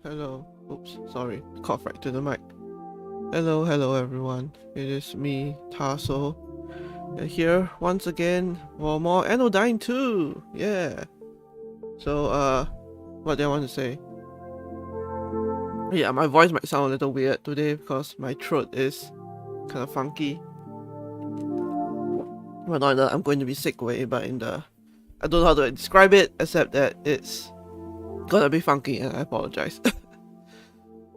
Hello. Oops, sorry. Cough right to the mic. Hello everyone. It is me, Tasso. Here once again for more Anodyne 2. Yeah. So, what do I want to say? Yeah, my voice might sound a little weird today because my throat is kind of funky. Well, not in the I'm going to be sick way, but in the I don't know how to describe it except that it's gonna be funky, and I apologize.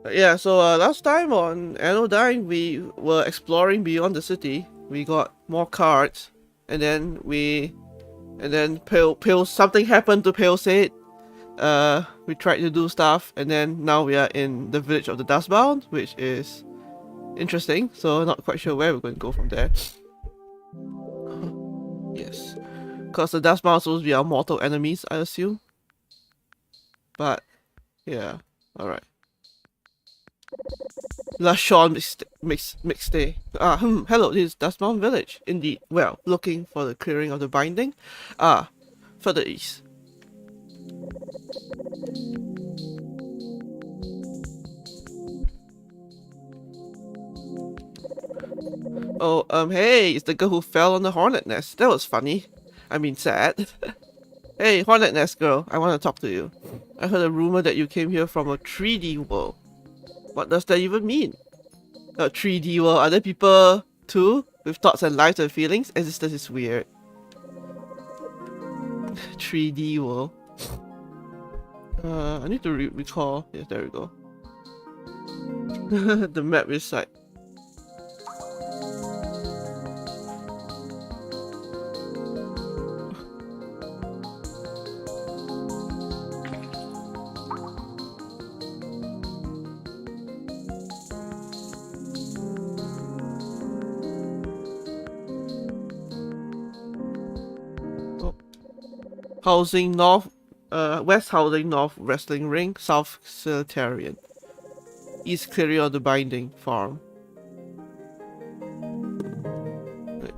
But yeah, so last time on Anodyne we were exploring beyond the city. We got more cards, and then Pale something happened to Pale said. We tried to do stuff, and then now we are in the village of the Dustbound, which is interesting. So not quite sure where we're going to go from there. Yes, because the Dustbound are supposed to be our mortal enemies, I assume. But yeah, all right. Lashon mixtape. Hello, this is Dustbound Village. Indeed. Well, looking for the clearing of the binding. Further east. Oh, hey, it's the girl who fell on the hornet nest. That was funny. I mean, sad. Hey, hornet nest girl, I want to talk to you. I heard a rumor that you came here from a 3D world. What does that even mean? A 3D world? Are there people too? With thoughts and lives and feelings? Existence is weird. 3D world. I need to recall. Yes, there we go. The map is side. Housing North, West Housing North Wrestling Ring, South Solitarian. East clearing of the Binding Farm. Wait.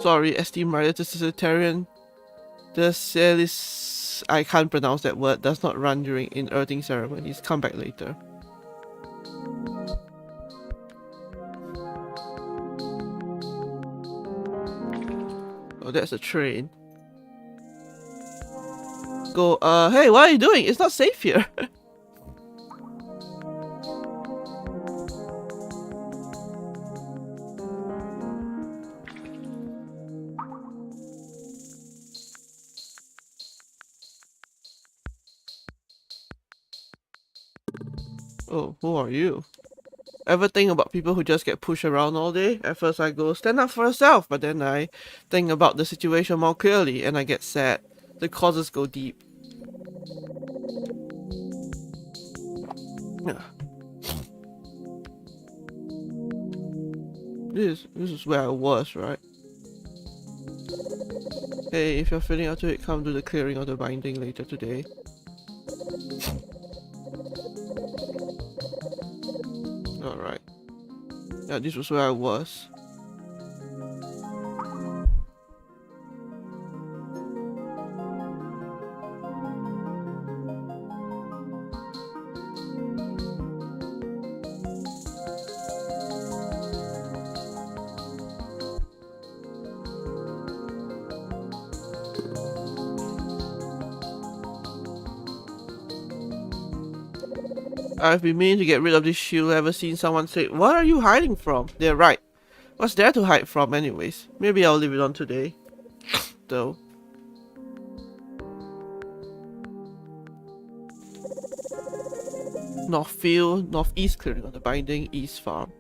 Sorry, esteemed rider to Solitarian. The Celis, I can't pronounce that word, does not run during unearthing ceremonies. Come back later. Oh, that's a train. Go, hey, what are you doing? It's not safe here. Oh, who are you? Ever think about people who just get pushed around all day? At first I go, stand up for yourself, but then I think about the situation more clearly and I get sad. The causes go deep. This is where I was, right? Hey, if you're feeling up to it, come do the clearing of the binding later today. Alright. Yeah, this was where I was. I've been meaning to get rid of this shield. Ever seen someone say, "What are you hiding from?" They're right. What's there to hide from anyways? Maybe I'll leave it on today. Though. Northfield, northeast clearing of the binding, east farm.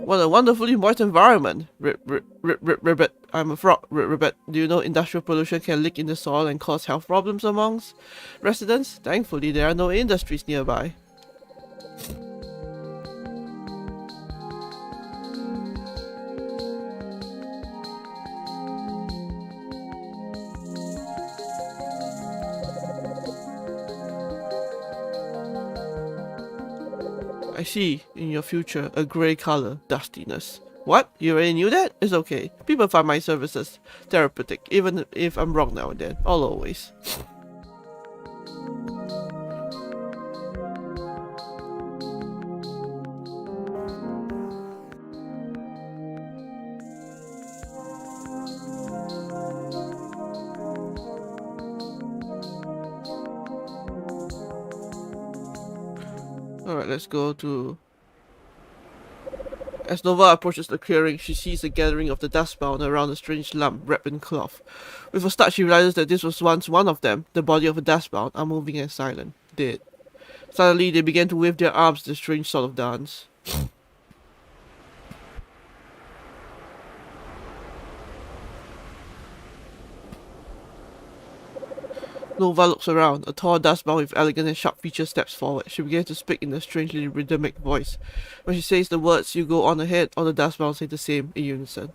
What a wonderfully moist environment. Ribbit. I'm a frog. Ribbit. Do you know industrial pollution can leak in the soil and cause health problems amongst residents? Thankfully, there are no industries nearby. I see, in your future, a grey color, dustiness. What? You already knew that? It's okay. People find my services therapeutic, even if I'm wrong now and then. I'll always. Alright, let's go to... As Nova approaches the clearing, she sees a gathering of the Dustbound around a strange lump wrapped in cloth. With a start, she realizes that this was once one of them. The body of a Dustbound, unmoving and silent, dead. Suddenly, they began to wave their arms in a strange sort of dance. Nova looks around. A tall Dustbound with elegant and sharp features steps forward. She begins to speak in a strangely rhythmic voice. When she says the words, "You go on ahead," all the Dustbound say the same in unison.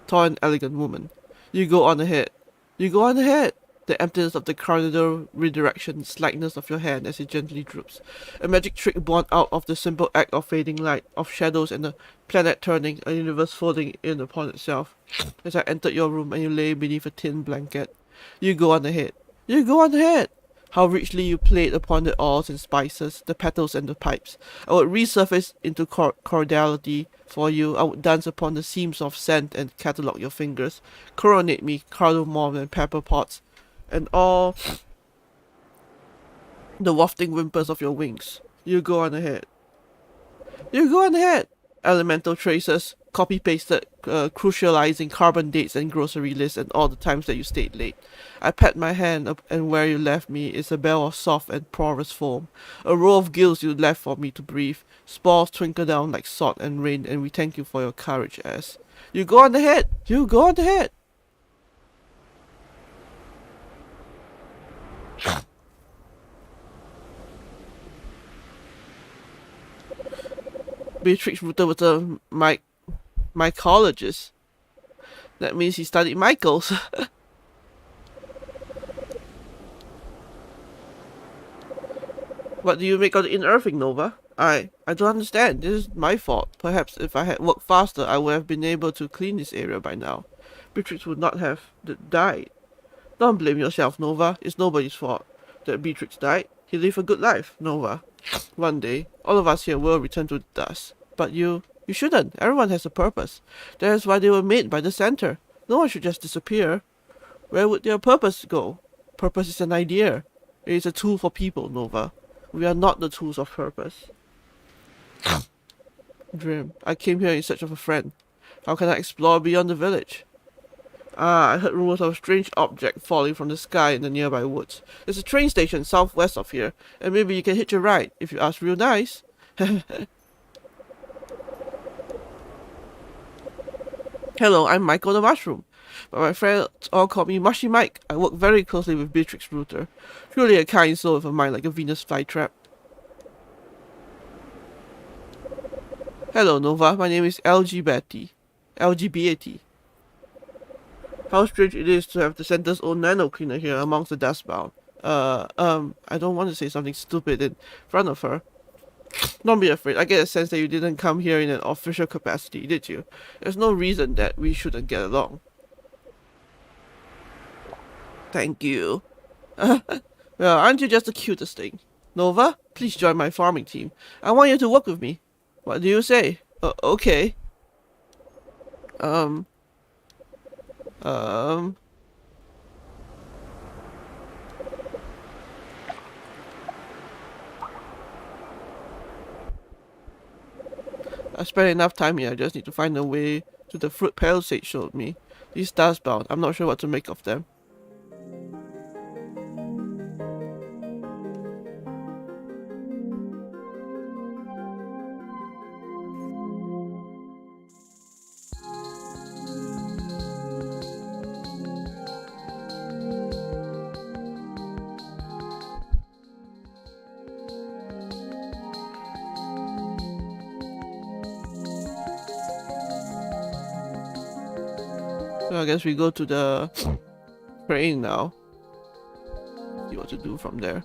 Tall and elegant woman. You go on ahead. You go on ahead. The emptiness of the corridor redirections the lightness of your hand as it gently droops. A magic trick born out of the simple act of fading light, of shadows and the planet turning, a universe folding in upon itself. As I entered your room and you lay beneath a thin blanket. You go on ahead. You go on ahead. How richly you played upon the oils and spices, the petals and the pipes. I would resurface into cordiality for you. I would dance upon the seams of scent and catalogue your fingers. Coronate me, cardamom and pepper pots, and all the wafting whimpers of your wings. You go on ahead. You go on ahead. Elemental traces, copy-pasted, crucializing carbon dates and grocery lists and all the times that you stayed late. I pat my hand up and where you left me is a bell of soft and porous foam. A row of gills you left for me to breathe. Spores twinkle down like salt and rain and we thank you for your courage as. You go on ahead! You go on ahead! Beatrix Ruther was a mycologist. That means he studied Michaels. What do you make of the unearthing, Nova? I don't understand. This is my fault. Perhaps if I had worked faster, I would have been able to clean this area by now. Beatrix would not have died. Don't blame yourself, Nova. It's nobody's fault that Beatrix died. He lived a good life, Nova. One day, all of us here will return to the dust. But you shouldn't. Everyone has a purpose. That is why they were made by the center. No one should just disappear. Where would their purpose go? Purpose is an idea. It is a tool for people, Nova. We are not the tools of purpose. Dream. I came here in search of a friend. How can I explore beyond the village? Ah, I heard rumors of a strange object falling from the sky in the nearby woods. There's a train station southwest of here, and maybe you can hitch a ride if you ask real nice. Hello, I'm Michael the Mushroom, but my friends all call me Mushy Mike. I work very closely with Beatrix Ruther. Truly a kind soul with a mind like a Venus flytrap. Hello, Nova. My name is LGBT. LGBT. How strange it is to have the center's own Nano Cleaner here amongst the Dustbound. I don't want to say something stupid in front of her. Don't be afraid. I get a sense that you didn't come here in an official capacity, did you? There's no reason that we shouldn't get along. Thank you. Well, aren't you just the cutest thing? Nova, please join my farming team. I want you to work with me. What do you say? Okay. Um... I spent enough time here, I just need to find a way to the fruit Palisade showed me. These Dustbound, I'm not sure what to make of them. So I guess we go to the crane now. See what to do from there.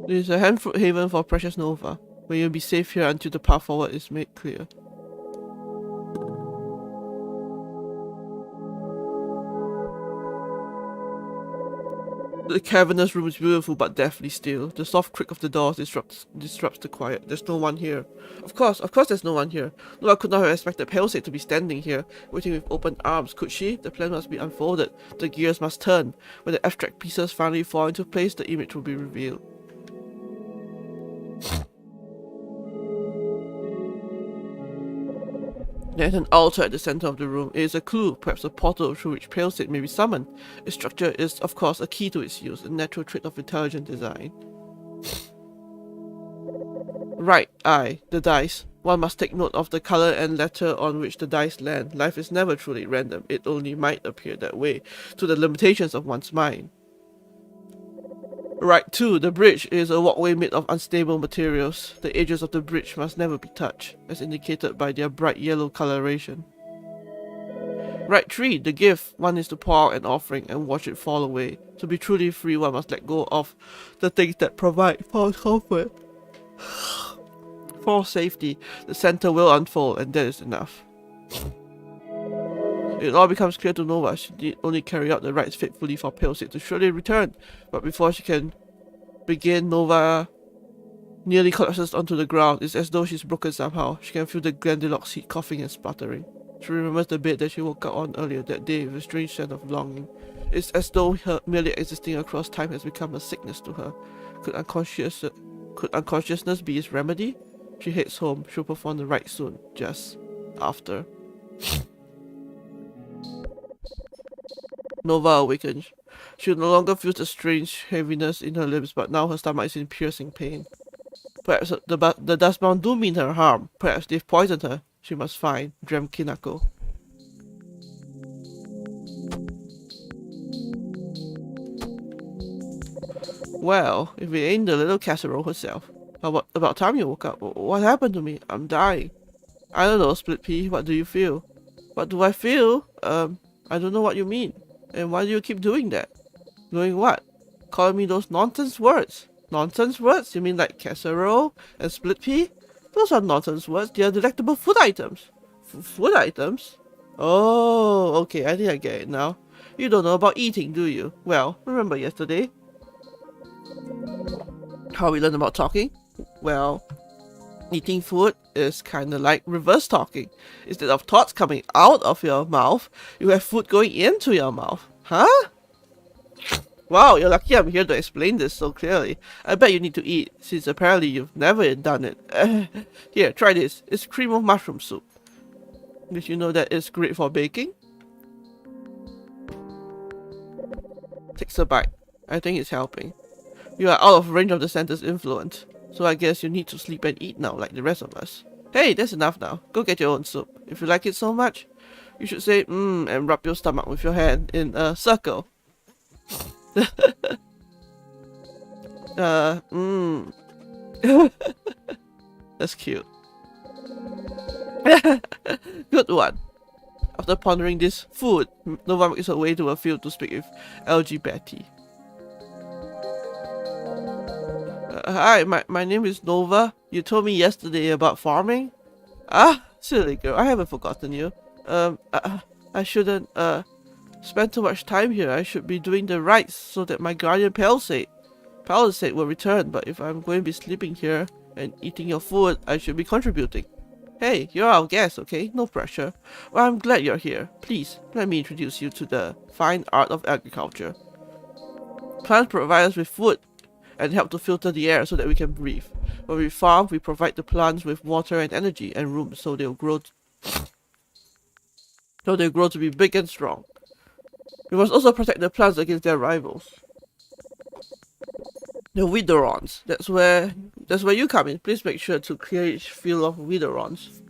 This is a hand-fruit haven for precious Nova, where you'll be safe here until the path forward is made clear. The cavernous room is beautiful but deathly still. The soft creak of the doors disrupts the quiet. There's no one here. Of course there's no one here. No, I could not have expected Palisade to be standing here, waiting with open arms, could she? The plan must be unfolded. The gears must turn. When the abstract pieces finally fall into place, the image will be revealed. There's an altar at the center of the room. It is a clue, perhaps a portal through which Palisade may be summoned. Its structure is, of course, a key to its use, a natural trait of intelligent design. Right, the dice. One must take note of the color and letter on which the dice land. Life is never truly random. It only might appear that way, to the limitations of one's mind. Right 2. The bridge is a walkway made of unstable materials. The edges of the bridge must never be touched, as indicated by their bright yellow coloration. Right 3. The gift. One is to pour out an offering and watch it fall away. To be truly free, one must let go of the things that provide false comfort. For safety, the center will unfold, and that is enough. It all becomes clear to Nova. She need only carry out the rites faithfully for Palisade to surely return. But before she can begin, Nova nearly collapses onto the ground. It's as though she's broken somehow. She can feel the Glendilock seed coughing and sputtering. She remembers the bed that she woke up on earlier that day with a strange sense of longing. It's as though her merely existing across time has become a sickness to her. Could unconsciousness be its remedy? She heads home. She'll perform the rite soon, just after. Nova awakens. She no longer feels the strange heaviness in her limbs, but now her stomach is in piercing pain. Perhaps the Dustbound do mean her harm. Perhaps they've poisoned her. She must find Drem Kinako. Well, if it ain't the little casserole herself. About time you woke up. What happened to me? I'm dying. I don't know, Split Pea. What do you feel? What do I feel? I don't know what you mean. And why do you keep doing that? Doing what? Calling me those nonsense words. Nonsense words? You mean like casserole and split pea? Those are nonsense words. They are delectable food items. Food items? Oh, okay. I think I get it now. You don't know about eating, do you? Well, remember yesterday? How we learned about talking? Well, eating food is kinda like reverse talking. Instead of thoughts coming out of your mouth, you have food going into your mouth. Huh? Wow, you're lucky I'm here to explain this so clearly. I bet you need to eat, since apparently you've never done it. Here, try this. It's cream of mushroom soup. Did you know that it's great for baking? Takes a bite. I think it's helping. You are out of range of the center's influence, so I guess you need to sleep and eat now like the rest of us. Hey, that's enough now. Go get your own soup. If you like it so much, you should say mmm and rub your stomach with your hand in a circle. Mmm. That's cute. Good one. After pondering this food, Nova makes her way to a field to speak with LG Betty. Hi, my name is Nova. You told me yesterday about farming? Ah, silly girl, I haven't forgotten you. I shouldn't, spend too much time here. I should be doing the rites so that my guardian Palisade will return, but if I'm going to be sleeping here and eating your food, I should be contributing. Hey, you're our guest, okay? No pressure. Well, I'm glad you're here. Please, let me introduce you to the fine art of agriculture. Plants provide us with food and help to filter the air so that we can breathe. When we farm, we provide the plants with water and energy and room so they'll grow to be big and strong. We must also protect the plants against their rivals. The Widorons. That's where you come in. Please make sure to clear each field of Widorons.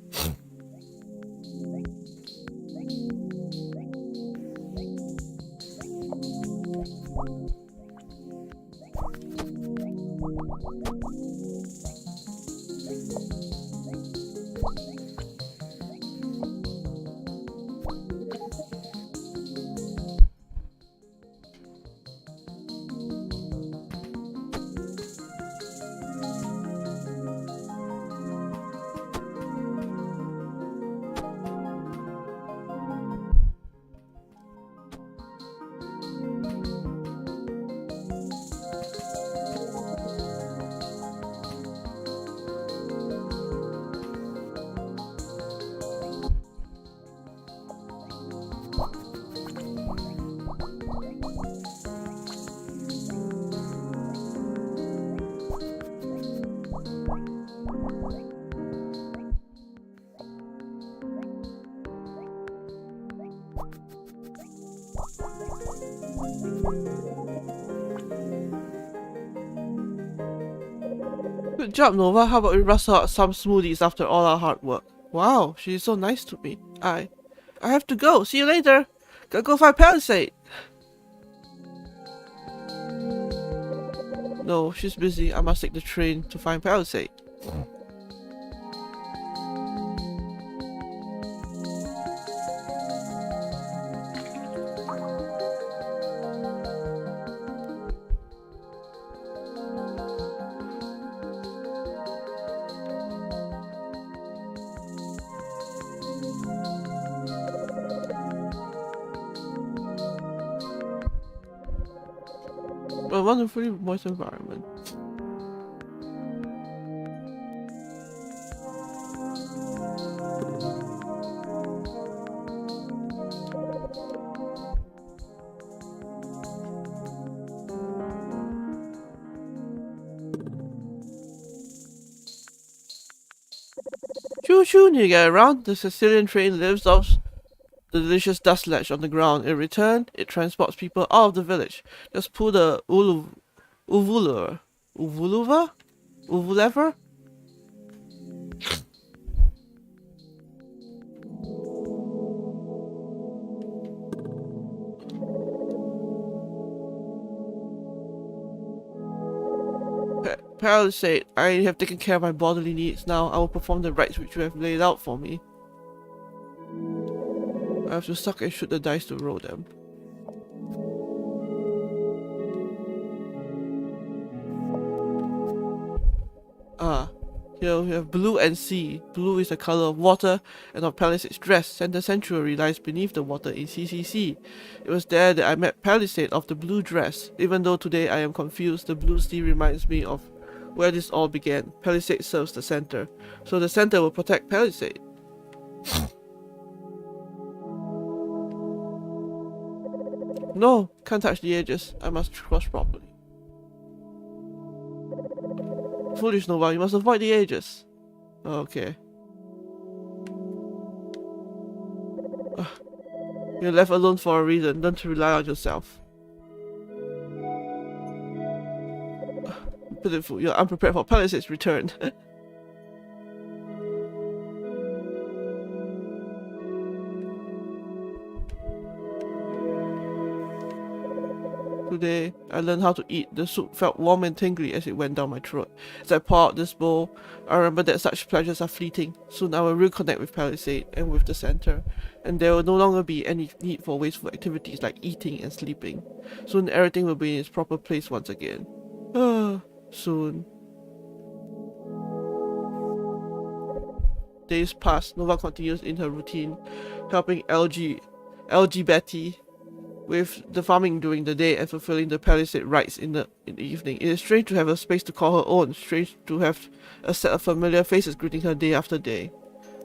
Good job, Nova. How about we rustle out some smoothies after all our hard work? Wow, she's so nice to me. I have to go. See you later. Gotta go find Palisade. No, she's busy. I must take the train to find Palisade. A wonderfully moist environment. Choo choo, you get around. The Sicilian train lives off the delicious dust ledge on the ground. In return, it transports people out of the village. Just pull the uvuluva? Uvulever? Palisade, I have taken care of my bodily needs. Now I will perform the rites which you have laid out for me. I have to suck and shoot the dice to roll them. Here we have blue and sea. Blue is the color of water and of Palisade's dress. Center Sanctuary lies beneath the water in CCC. It was there that I met Palisade of the blue dress. Even though today I am confused, the blue sea reminds me of where this all began. Palisade serves the center, so the center will protect Palisade. No, can't touch the edges. I must cross properly. Foolish Nova, you must avoid the edges. Okay. You're left alone for a reason. Don't rely on yourself. Pitiful, you're unprepared for Palissade's return. Today, I learned how to eat. The soup felt warm and tingly as it went down my throat. As I poured out this bowl, I remember that such pleasures are fleeting. Soon I will reconnect with Palisade and with the center, and there will no longer be any need for wasteful activities like eating and sleeping. Soon everything will be in its proper place once again. Soon. Days pass. Nova continues in her routine, helping LG Betty with the farming during the day and fulfilling the Palisade rites in the evening. It is strange to have a space to call her own, strange to have a set of familiar faces greeting her day after day.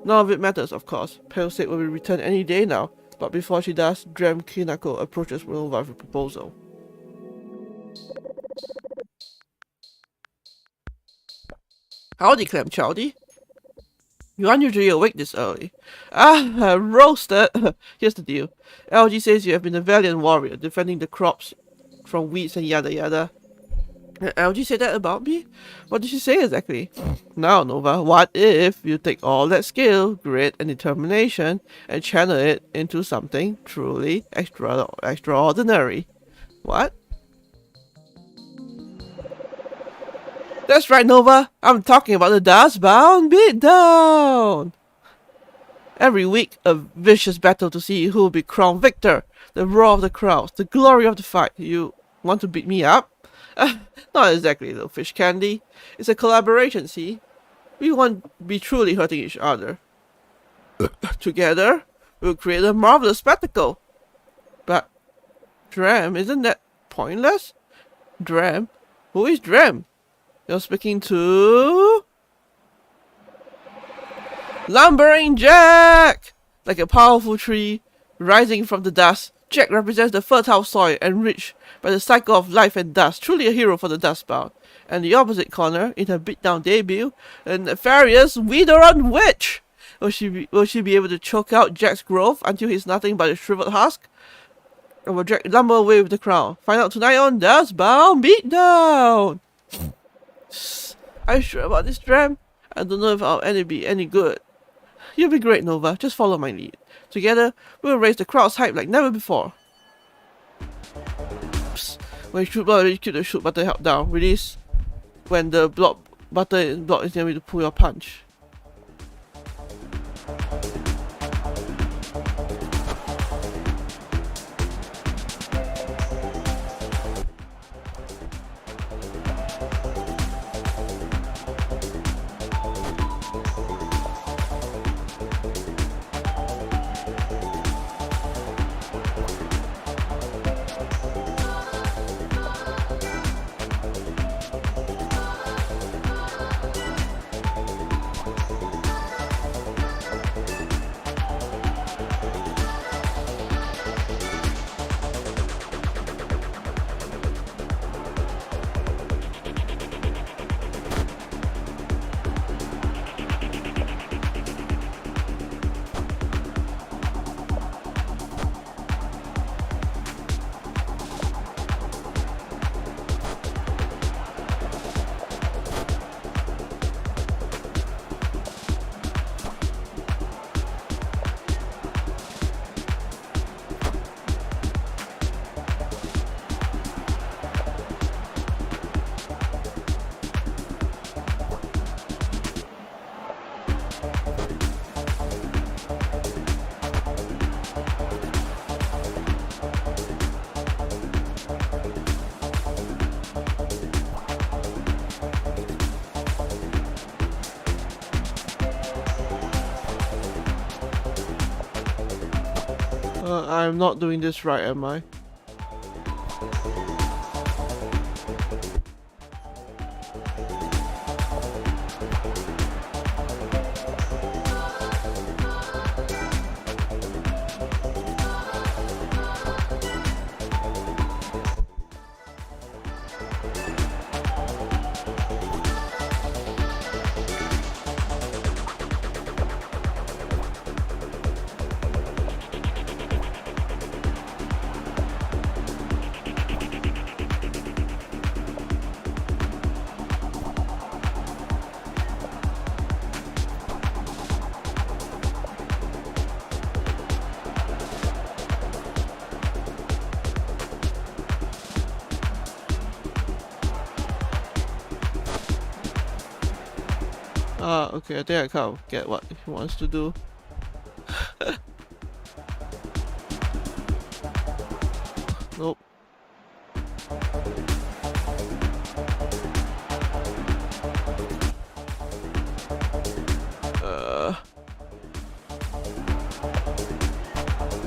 None of it matters, of course. Palisade will be returned any day now, but before she does, Drem Kinako approaches Nova with a proposal. Howdy, Clem Chowdy. You're unusually awake this early. Roasted! Here's the deal. LG says you have been a valiant warrior, defending the crops from weeds and yada yada. LG said that about me? What did she say exactly? Now, Nova, what if you take all that skill, grit, and determination and channel it into something truly extraordinary? What? That's right, Nova. I'm talking about the Dustbound beatdown. Every week, a vicious battle to see who will be crowned victor. The roar of the crowds, the glory of the fight. You want to beat me up? Not exactly, little fish candy. It's a collaboration, see? We won't be truly hurting each other. Together, we'll create a marvelous spectacle. But, Drem, isn't that pointless? Drem? Who is Drem? You're speaking to... Lumbering Jack! Like a powerful tree rising from the dust, Jack represents the fertile soil enriched by the cycle of life and dust, truly a hero for the Dustbound. And the opposite corner, in her beatdown debut, a nefarious Witheron Witch! Will she be able to choke out Jack's growth until he's nothing but a shriveled husk? Or will Jack lumber away with the crown? Find out tonight on Dustbound Beatdown! Are you sure about this, Drem? I don't know if I'll be any good. You'll be great, Nova. Just follow my lead. Together, we'll raise the crowd's hype like never before. Psst. When you shoot block, keep the shoot button held down. Release when the block button is near you to pull your punch. I'm not doing this right, am I? Okay, I think I kind of get what he wants to do. Nope.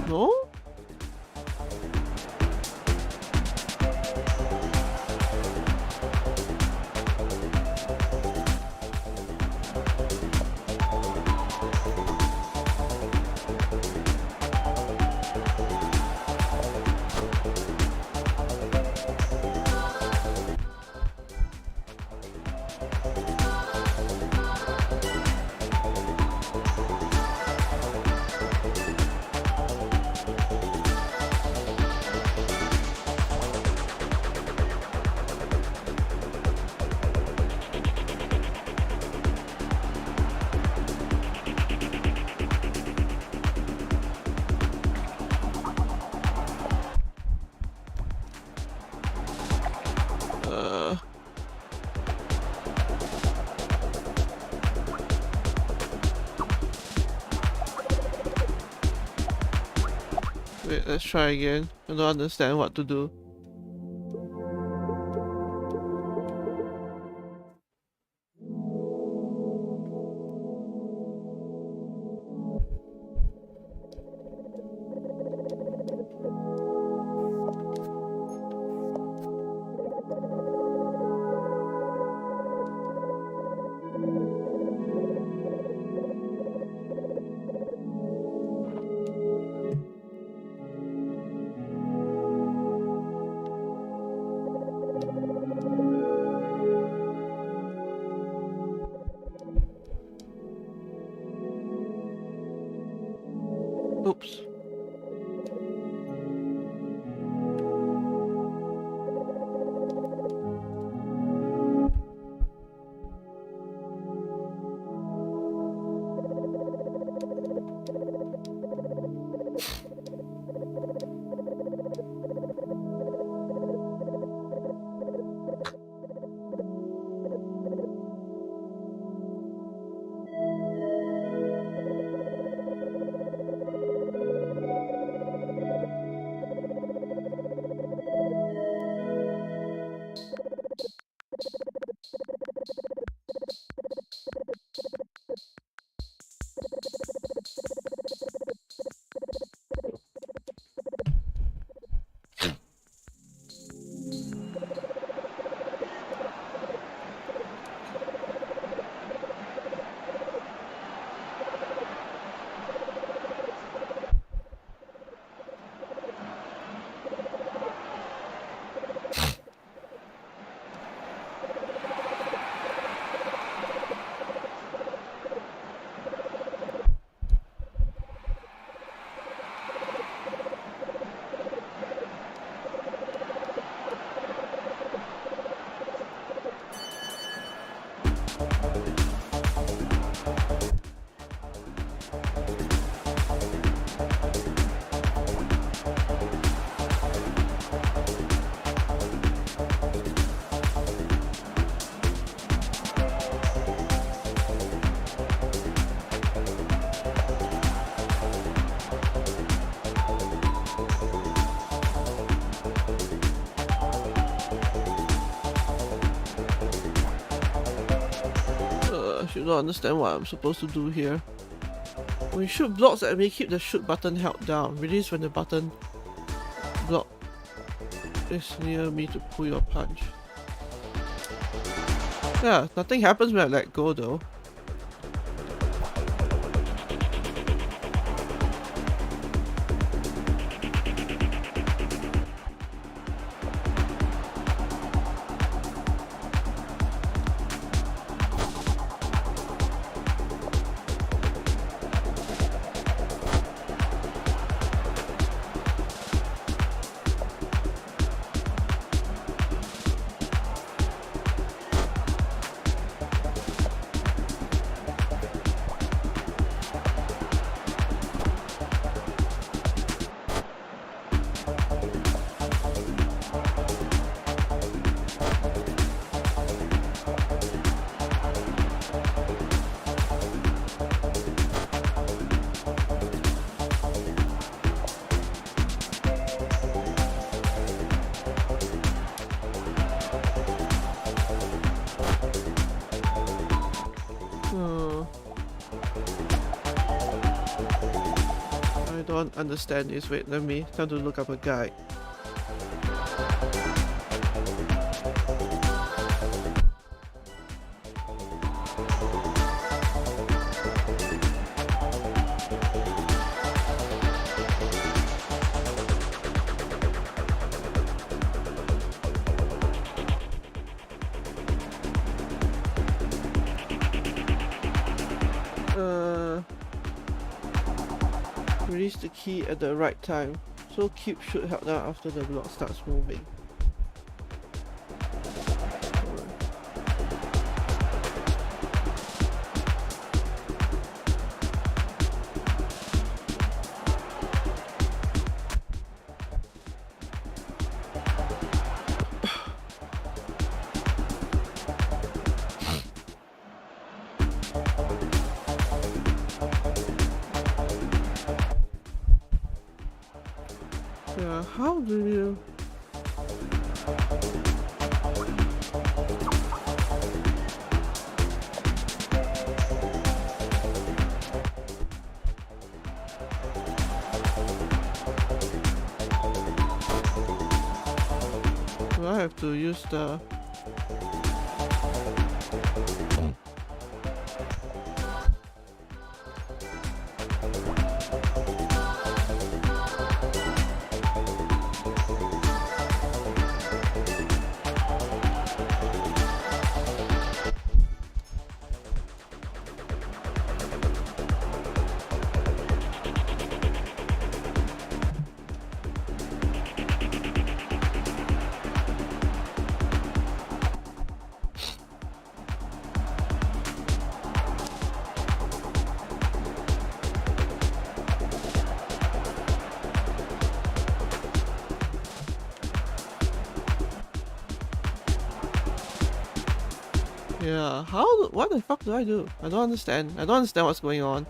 No? Wait, let's try again. I don't understand what to do. Oops. I should not understand what I'm supposed to do here. When you shoot blocks that may keep the shoot button held down. Release when the button block is near me to pull your punch. Yeah, nothing happens when I let go though. don't understand this. Wait, let me try to look up a guide. Release the key at the right time. So keep should held down after the block starts moving. Yeah, how do you... Do I have to use the... Yeah, how... What the fuck do I do? I don't understand. I don't understand what's going on.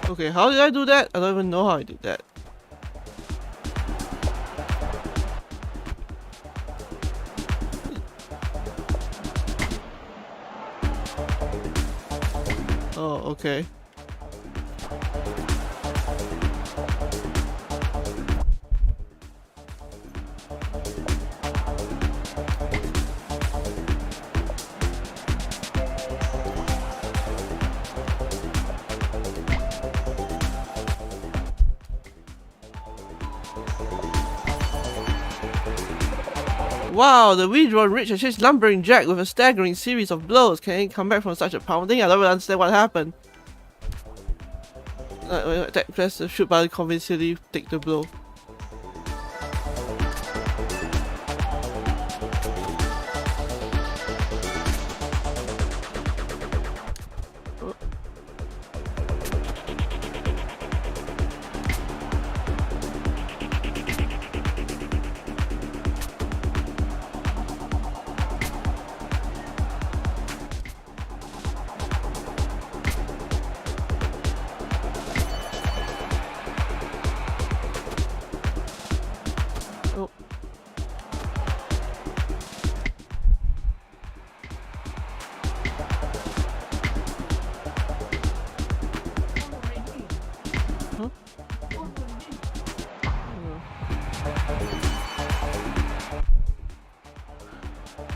Okay, how did I do that? I don't even know how I did that. Oh, okay. Wow, the Weedron Rich has his lumbering jack with a staggering series of blows. Can he come back from such a pounding? I don't really understand what happened. Press the shoot button convincingly take the blow.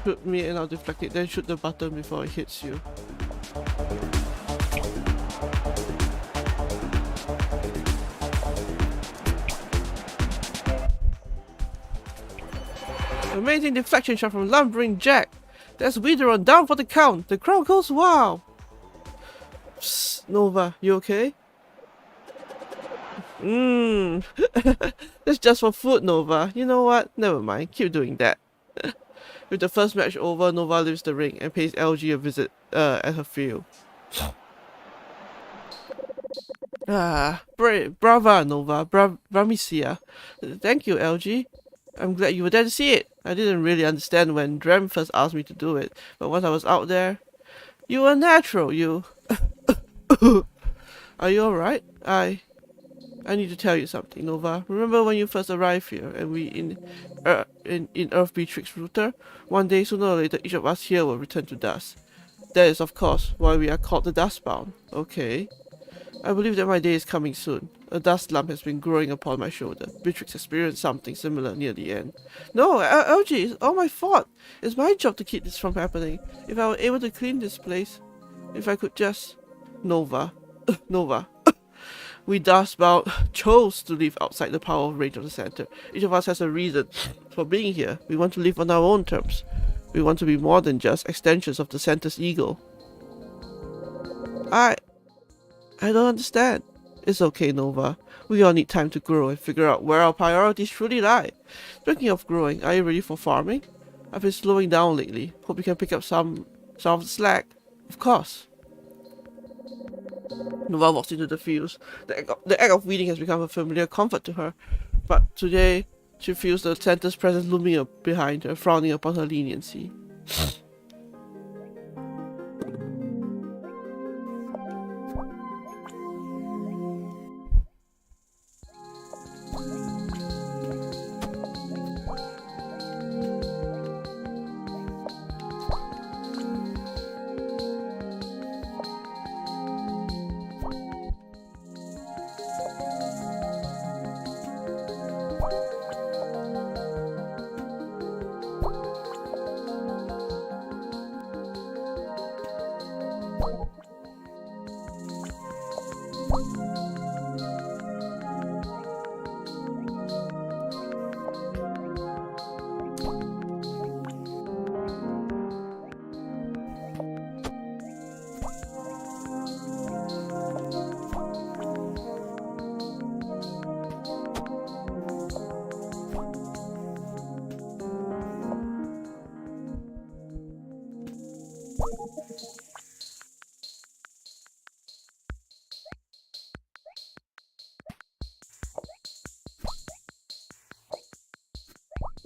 shoot me and I'll deflect it, then shoot the button before it hits you. Amazing deflection shot from Lumbering Jack. There's Witheron down for the count. The crowd goes wow. Psst, Nova, you okay? That's just for food, Nova. You know what? Never mind. Keep doing that. With the first match over, Nova leaves the ring and pays LG a visit at her field. Brava, Nova. Bramisia. Thank you, LG. I'm glad you were there to see it. I didn't really understand when Drem first asked me to do it, but once I was out there... You were natural, you... Are you alright? I need to tell you something, Nova. Remember when you first arrived here and we in Earth Beatrix Router? One day, sooner or later, each of us here will return to dust. That is, of course, why we are called the Dustbound. Okay. I believe that my day is coming soon. A dust lump has been growing upon my shoulder. Beatrix experienced something similar near the end. No, LG, it's all my fault. It's my job to keep this from happening. If I were able to clean this place, if I could just... Nova. Nova. We Dustbound chose to live outside the power range of the center. Each of us has a reason for being here. We want to live on our own terms. We want to be more than just extensions of the center's ego. I don't understand. It's okay, Nova. We all need time to grow and figure out where our priorities truly lie. Speaking of growing, are you ready for farming? I've been slowing down lately. Hope you can pick up some of the slack. Of course. Nova walks into the fields. The act of weeding has become a familiar comfort to her, but today she feels the center's presence looming up behind her, frowning upon her leniency.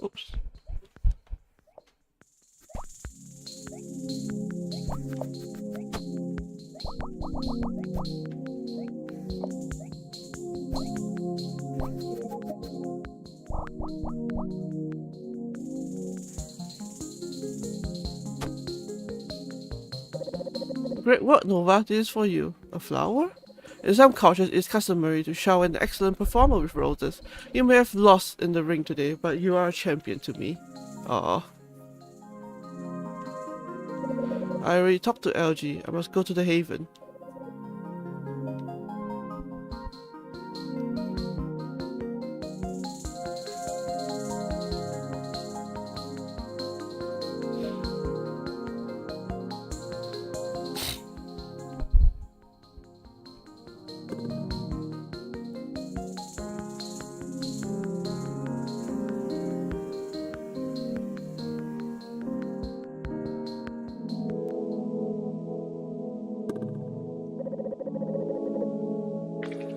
Oops. Great work, Nova. This is for you. A flower? In some cultures, it's customary to shower an excellent performer with roses. You may have lost in the ring today, but you are a champion to me. Aww. I already talked to LG. I must go to the Haven.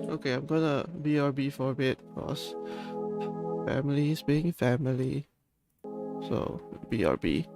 Okay, I'm gonna BRB for a bit because family is being family. So, BRB.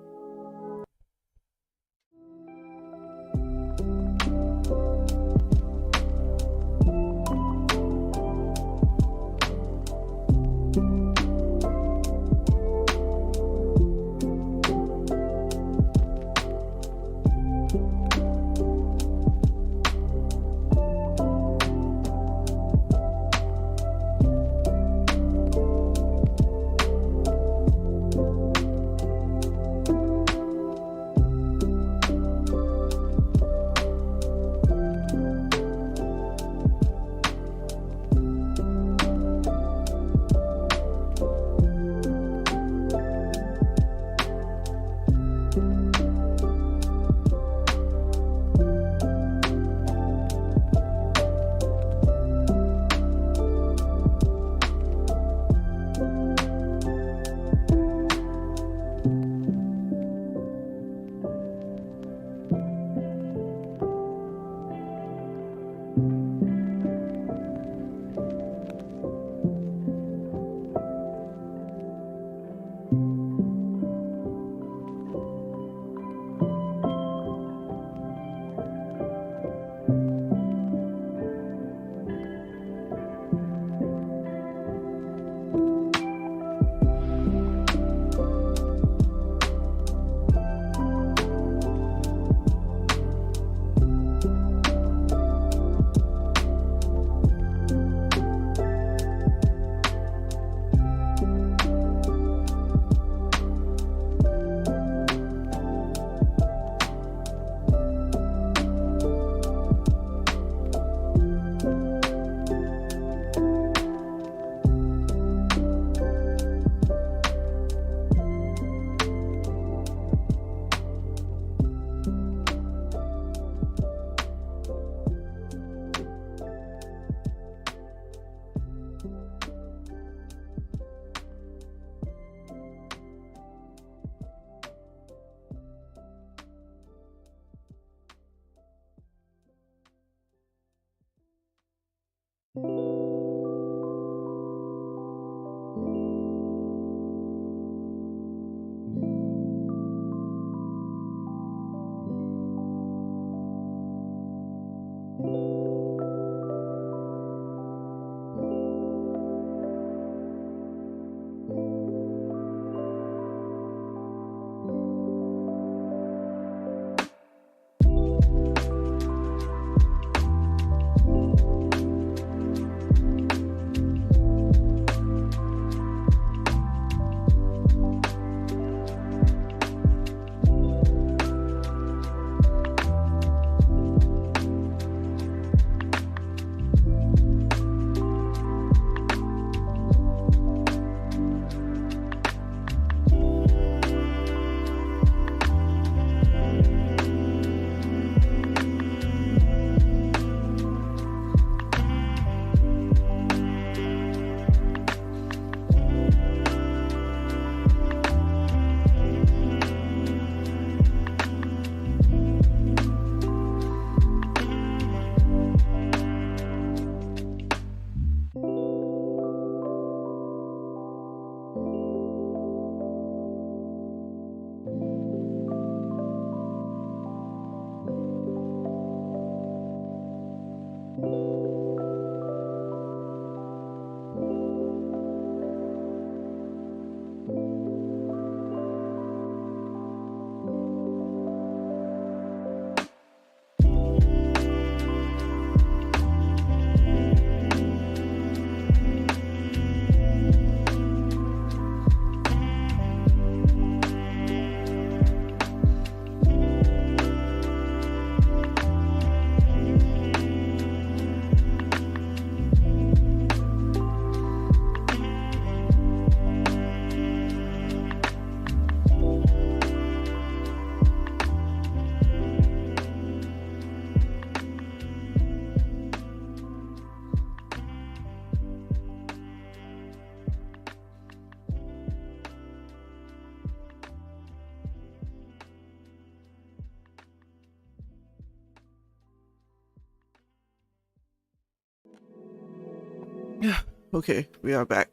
Okay, we are back.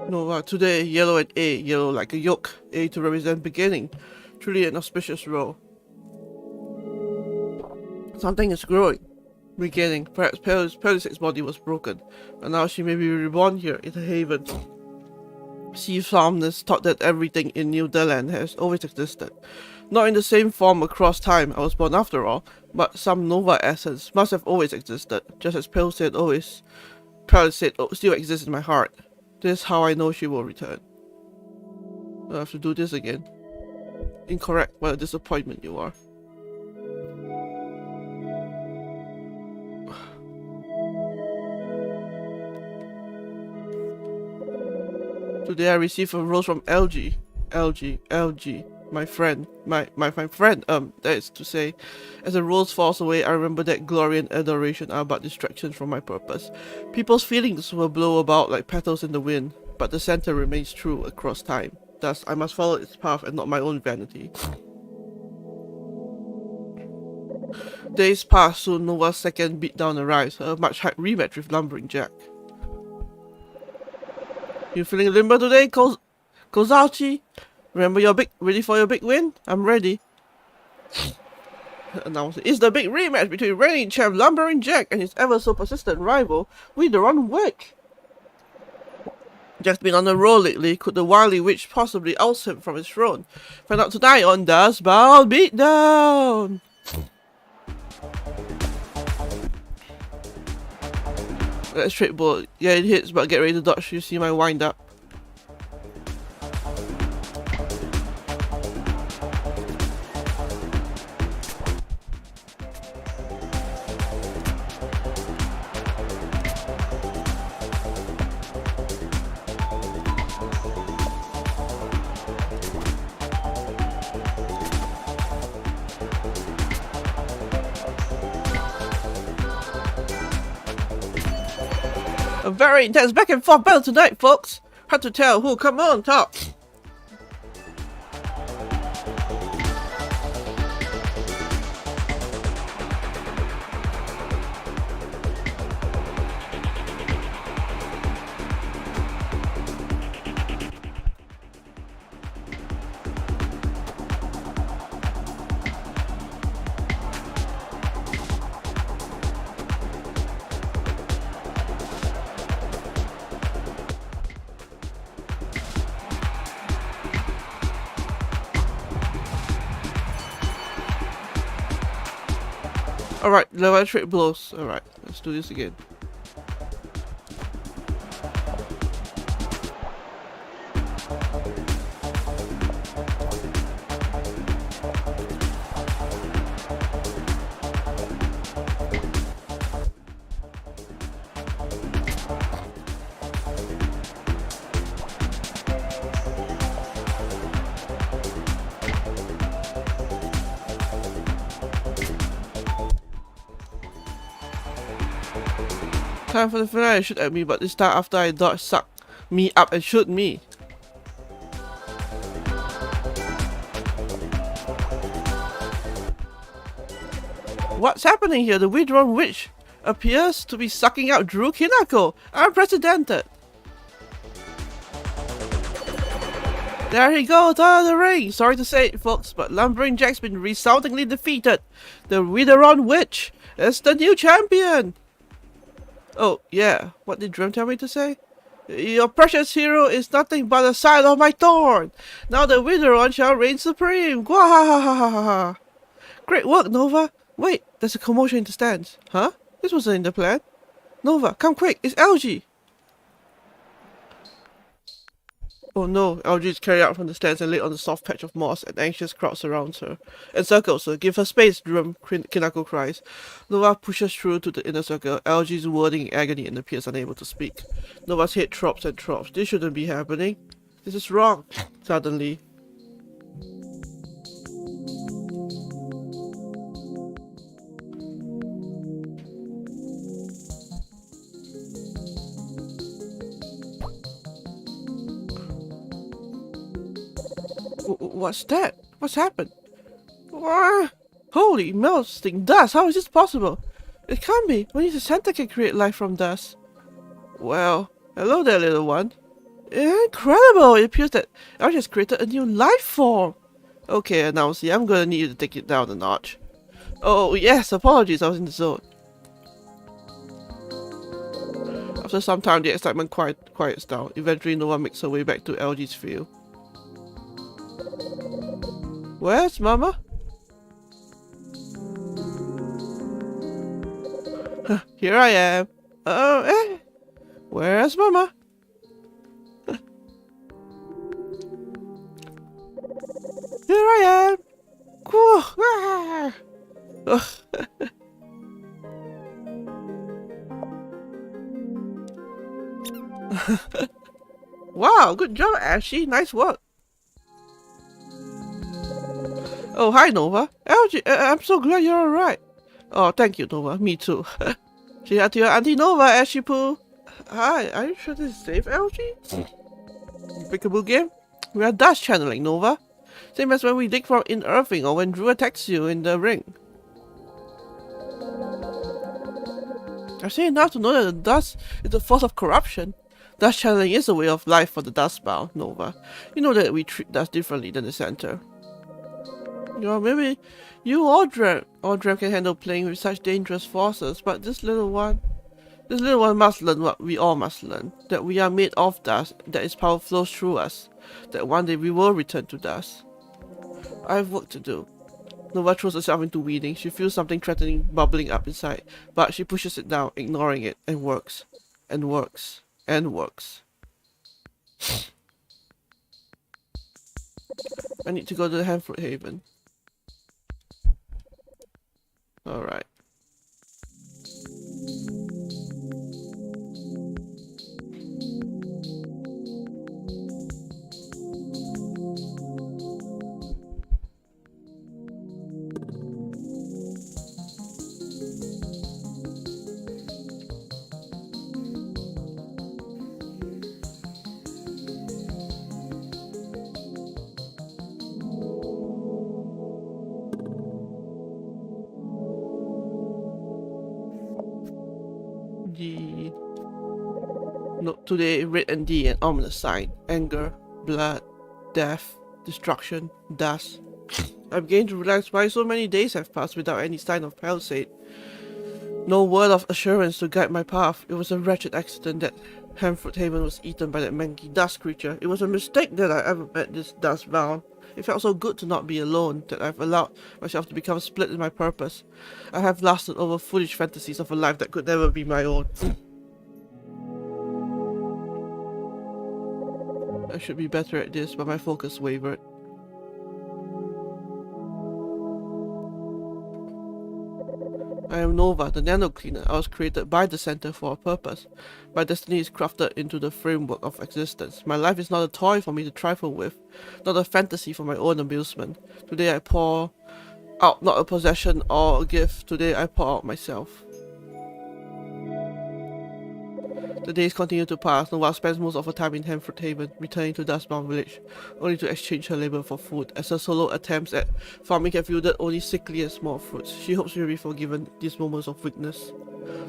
No, today, yellow and A, yellow like a yolk, A to represent beginning. Truly an auspicious role. Something is growing. Beginning. Perhaps Perilous' body was broken, and now she may be reborn here in the haven. Sea farmers thought that everything in New Theland has always existed. Not in the same form across time, I was born after all, but some Nova essence must have always existed, just as Perilous still exists in my heart. This is how I know she will return. I have to do this again. Incorrect, what a disappointment you are. Today I received a rose from LG. LG. My friend. My friend, that is to say. As the rose falls away, I remember that glory and adoration are but distractions from my purpose. People's feelings will blow about like petals in the wind, but the center remains true across time. Thus, I must follow its path and not my own vanity. Days pass, soon Nova's second beatdown arrives, a much-hyped rematch with Lumbering Jack. You feeling limber today, Kozauchi? Ready for your big win? I'm ready. Announce it. It's the big rematch between reigning champ Lumbering Jack and his ever so persistent rival, Wither Witch. Jack's been on a roll lately. Could the wily witch possibly oust him from his throne? Find out tonight on Dustbound Beatdown! That's straight bullet. Yeah, it hits, but get ready to dodge. You see my wind up. A very intense back and forth battle tonight, folks. Hard to tell who. Come on, talk. Alright, level straight blows. Alright, let's do this again. Time for the finale. Shoot at me, but this time after I dodge, suck me up and shoot me. What's happening here? The Withdrawn Witch appears to be sucking out Drew Kinako. Unprecedented. There he goes out of the ring. Sorry to say it, folks, but Lumbering Jack's been resoundingly defeated. The Withdrawn Witch is the new champion. Oh, yeah. What did Dream tell me to say? Your precious hero is nothing but a side of my thorn. Now the Withdrawn shall reign supreme. Gwahahahaha. Great work, Nova. Wait, there's a commotion in the stands. Huh? This wasn't in the plan. Nova, come quick. It's LG. Oh no, LG is carried out from the stands and laid on the soft patch of moss. An anxious crowd surrounds her. Encircles her. Give her space, Drum, Kinako cries. Nova pushes through to the inner circle. LG is wording in agony and appears unable to speak. Nova's head throbs and throbs. This shouldn't be happening. This is wrong. Suddenly. What's that? What's happened? What? Holy melting dust! How is this possible? It can't be. Only the center can create life from dust. Well, hello there, little one. Incredible! It appears that I just created a new life form. Okay, Announcy, I'm gonna need you to take it down a notch. Oh yes, apologies, I was in the zone. After some time, the excitement quiets down. Eventually, no one makes her way back to LG's field. Where's Mama? Here I am. Where's Mama? Here I am. Wow, good job, Ashley. Nice work. Oh, hi, Nova. LG, I'm so glad you're alright. Oh, thank you, Nova. Me too. Say hi to your Auntie Nova, Ashley Poo. Hi, are you sure this is safe, LG? Peekaboo game? We are dust channeling, Nova. Same as when we dig for unearthing or when Drew attacks you in the ring. I've seen enough to know that the dust is the force of corruption. Dust channeling is a way of life for the Dustbound, Nova. You know that we treat dust differently than the center. You know, maybe you or Drem can handle playing with such dangerous forces, but this little one must learn what we all must learn. That we are made of dust, that its power flows through us. That one day we will return to dust. I have work to do. Nova throws herself into weeding. She feels something threatening bubbling up inside, but she pushes it down, ignoring it, and works. And works. And works. I need to go to the Handfruit Haven. Alright. Note today, red and D, an ominous sign. Anger, blood, death, destruction, dust. I'm beginning to realize why so many days have passed without any sign of palisade. No word of assurance to guide my path. It was a wretched accident that Handfruit Haven was eaten by that mangy dust creature. It was a mistake that I ever met this Dustbound. It felt so good to not be alone, that I've allowed myself to become split in my purpose. I have lusted over foolish fantasies of a life that could never be my own. I should be better at this, but my focus wavered. I am Nova, the Nano Cleaner. I was created by the Center for a purpose. My destiny is crafted into the framework of existence. My life is not a toy for me to trifle with, not a fantasy for my own amusement. Today I pour out not a possession or a gift. Today I pour out myself. The days continue to pass. Nova spends most of her time in Handfruit Haven, returning to Dustbound Village, only to exchange her labor for food. As her solo attempts at farming have yielded only sickly and small fruits, she hopes she will be forgiven these moments of weakness.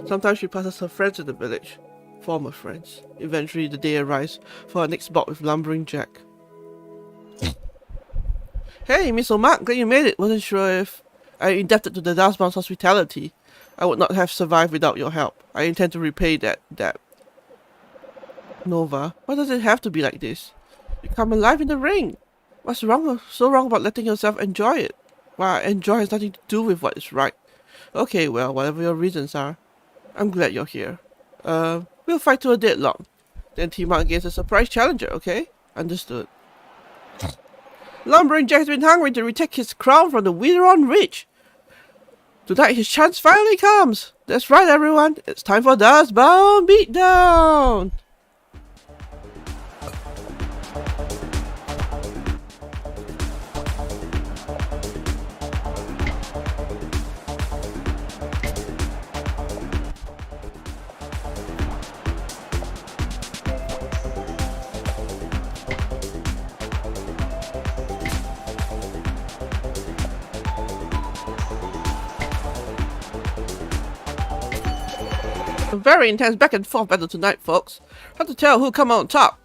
Sometimes she passes her friends in the village, former friends. Eventually the day arrives for her next bout with Lumbering Jack. Hey, Miss O'Mark, glad you made it. Wasn't sure if I'm indebted to the Dustbound's hospitality. I would not have survived without your help. I intend to repay that debt. Nova, why does it have to be like this? You come alive in the ring. What's so wrong about letting yourself enjoy it? Why, enjoy has nothing to do with what is right. Okay, well, whatever your reasons are. I'm glad you're here. We'll fight to a deadlock. Then team up against a surprise challenger, okay? Understood. Lumbering Jack's been hungry to retake his crown from the Witheron Ridge. Tonight his chance finally comes. That's right, everyone. It's time for Dustbound Beatdown. A very intense back and forth battle tonight, folks. Hard to tell who'll come out on top.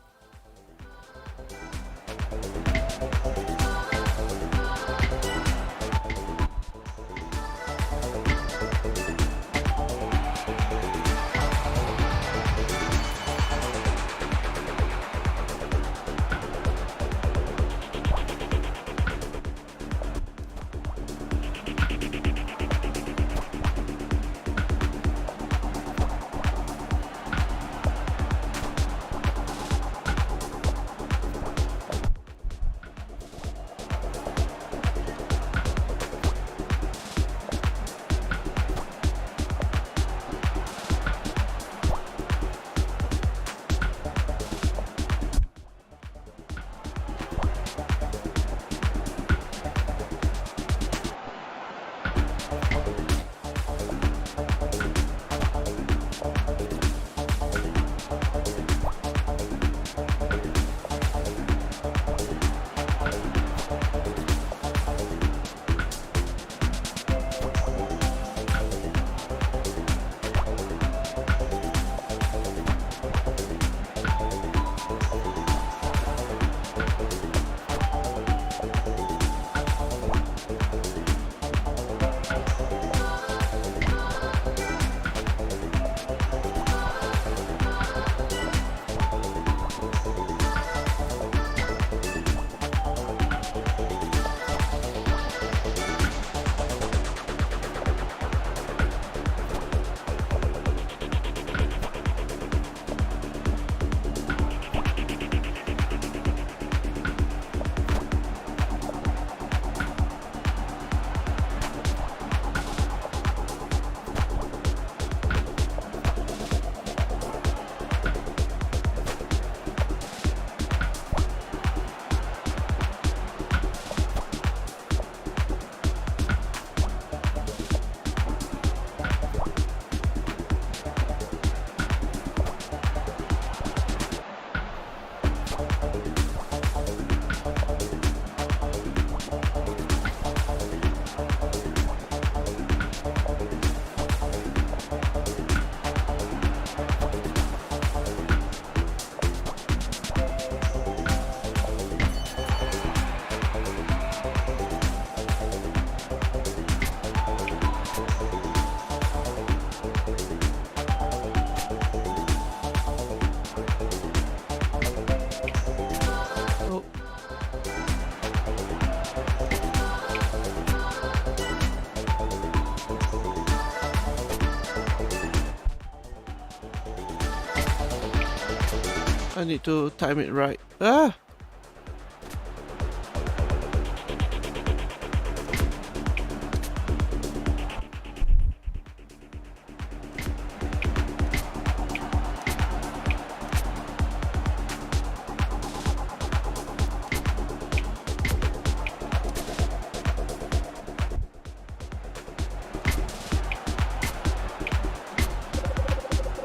I need to time it right. Ah!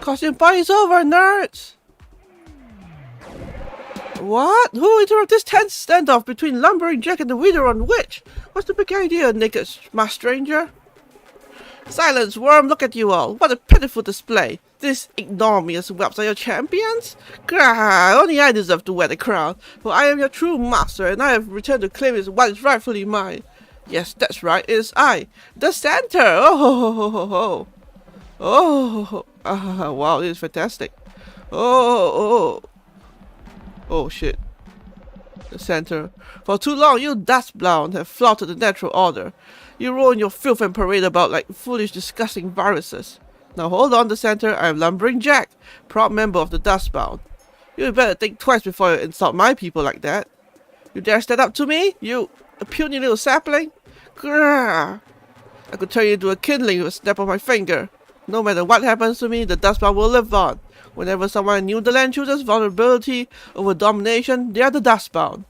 Costume party's over, nerds! What? Who interrupted this tense standoff between Lumbering Jack and the Witheron Witch? What's the big idea, naked masked stranger? Silence, worm, look at you all. What a pitiful display. These ignominious whelps are your champions? Grah, only I deserve to wear the crown, for I am your true master, and I have returned to claim what is rightfully mine. Yes, that's right, it is I, the center! Oh, ho, ho, ho, ho. Oh, wow, this is fantastic. Oh, shit. The center. For too long, you Dustbound have flouted the natural order. You roll in your filth and parade about like foolish, disgusting viruses. Now hold on, the center. I am Lumbering Jack, proud member of the Dustbound. You better think twice before you insult my people like that. You dare stand up to me, you puny little sapling? Grrr. I could turn you into a kindling with a snap of my finger. No matter what happens to me, the Dustbound will live on. Whenever someone new the land chooses vulnerability over domination, they are the Dustbound.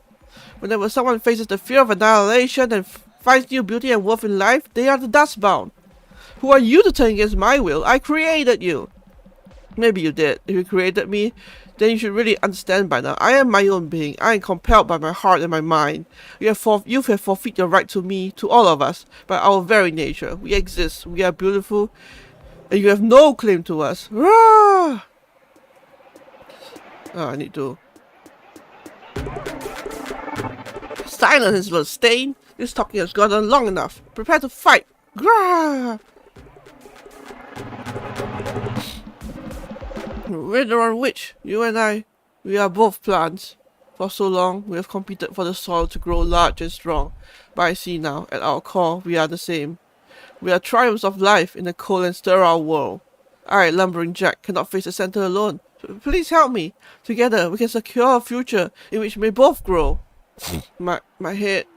Whenever someone faces the fear of annihilation and finds new beauty and worth in life, they are the Dustbound. Who are you to turn against my will? I created you. Maybe you did. If you created me, then you should really understand by now. I am my own being. I am compelled by my heart and my mind. You have forfeit your right to me, to all of us, by our very nature. We exist. We are beautiful. And you have no claim to us. Rah! Oh, I need to... Silence, little stain. This talking has gone on long enough. Prepare to fight. Grah! Whether on which, you and I, we are both plants. For so long, we have competed for the soil to grow large and strong. But I see now, at our core, we are the same. We are triumphs of life in a cold and sterile world. I, Lumbering Jack, cannot face the center alone. Please help me. Together, we can secure a future in which we may both grow. My head.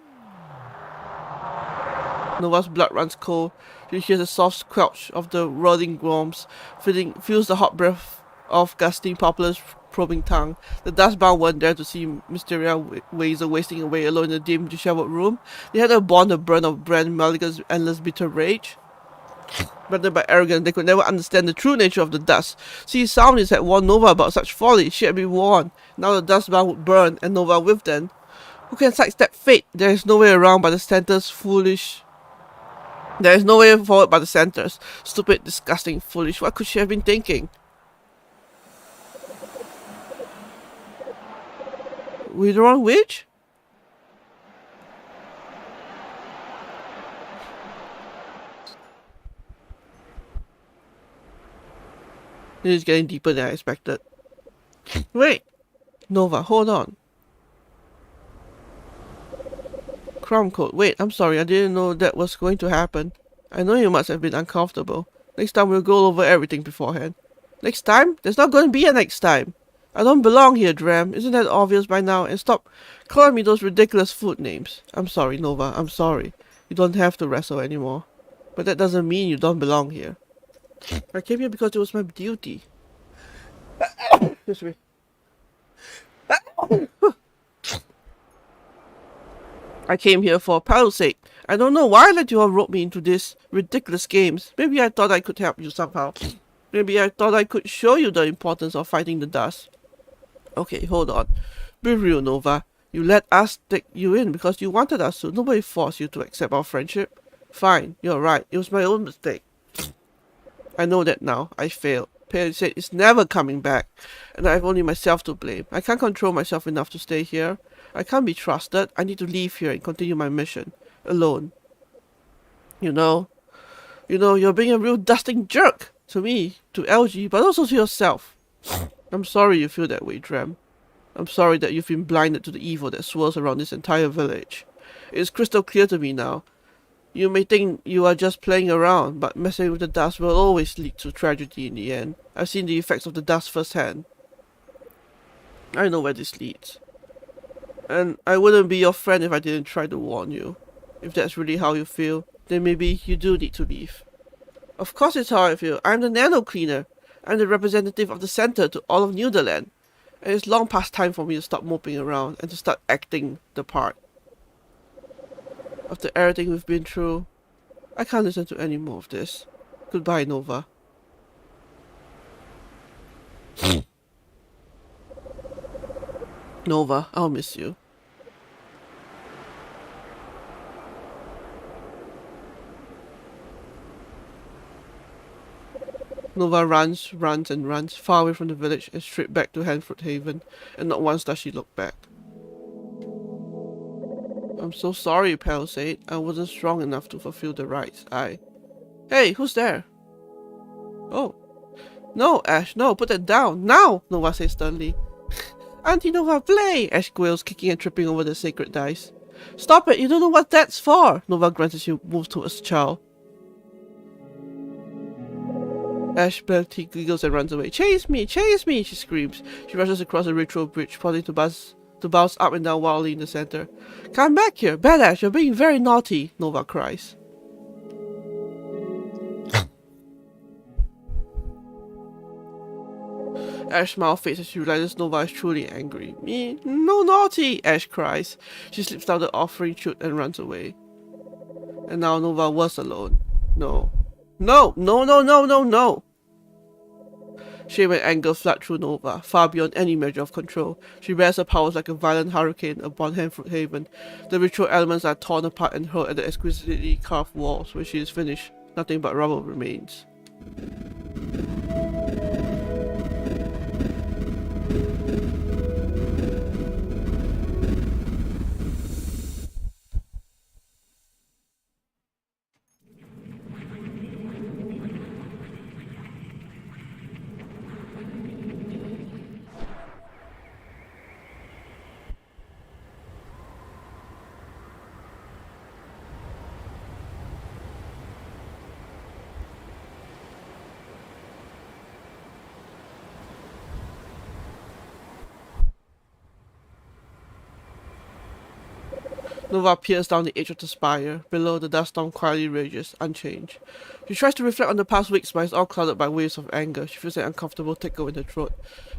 Nova's blood runs cold. She hears the soft squelch of the rotting worms, feels the hot breath of gusting Poplar's probing tongue. The dustbound weren't there to see Mysteria Wazer wasting away alone in the dim, disheveled room. They had a bond of burn of Brand Mulligan's endless bitter rage. Branded by arrogance, they could never understand the true nature of the dust. See, Soundness had warned Nova about such folly. She had been warned. Now the dustbound would burn, and Nova with them. Who can sidestep fate? There is no way around but the center's foolish... There is no way forward but the centers. Stupid, disgusting, foolish. What could she have been thinking? We the wrong witch? This is getting deeper than I expected. Wait! Nova, hold on. Crown coat. Wait, I'm sorry, I didn't know that was going to happen. I know you must have been uncomfortable. Next time we'll go over everything beforehand. Next time? There's not going to be a next time. I don't belong here, Dram. Isn't that obvious by now? And stop calling me those ridiculous food names. I'm sorry, Nova. I'm sorry. You don't have to wrestle anymore. But that doesn't mean you don't belong here. I came here because it was my duty. Excuse me. I came here for Pal's sake. I don't know why I let you all rope me into these ridiculous games. Maybe I thought I could help you somehow. Maybe I thought I could show you the importance of fighting the dust. Okay, hold on. Be real, Nova. You let us take you in because you wanted us to. Nobody forced you to accept our friendship. Fine, you're right. It was my own mistake. I know that now. I failed. Perry said it's never coming back. And I have only myself to blame. I can't control myself enough to stay here. I can't be trusted. I need to leave here and continue my mission. Alone. You know, you're being a real dusting jerk. To me, to LG, but also to yourself. I'm sorry you feel that way, Dram. I'm sorry that you've been blinded to the evil that swirls around this entire village. It is crystal clear to me now. You may think you are just playing around, but messing with the dust will always lead to tragedy in the end. I've seen the effects of the dust firsthand. I know where this leads. And I wouldn't be your friend if I didn't try to warn you. If that's really how you feel, then maybe you do need to leave. Of course it's how I feel. I'm the Nano Cleaner. I'm the representative of the center to all of Newderland. And it's long past time for me to stop moping around and to start acting the part. After everything we've been through, I can't listen to any more of this. Goodbye, Nova. Nova, I'll miss you. Nova runs, and runs, far away from the village and straight back to Hanford Haven, and not once does she look back. I'm so sorry, Pal said. I wasn't strong enough to fulfill the rites. Hey, who's there? Oh. No, Ash, no, put that down, now, Nova says sternly. Auntie Nova, play! Ash squeals, kicking and tripping over the sacred dice. Stop it, you don't know what that's for! Nova grunts as she moves towards the child. Ash barely giggles and runs away. Chase me, she screams. She rushes across the ritual bridge, pausing to bounce up and down wildly in the center. Come back here, Bad Ash, you're being very naughty, Nova cries. Ash smiles face as she realizes Nova is truly angry. Me? No naughty, Ash cries. She slips down the offering chute and runs away. And now Nova was alone. No. Shame and anger flood through Nova, far beyond any measure of control. She bears her powers like a violent hurricane upon Hanford Haven. The ritual elements are torn apart and hurled at the exquisitely carved walls. When she is finished, nothing but rubble remains. Nova peers down the edge of the spire. Below, the dust storm quietly rages, unchanged. She tries to reflect on the past weeks, but is all clouded by waves of anger. She feels an uncomfortable tickle in her throat,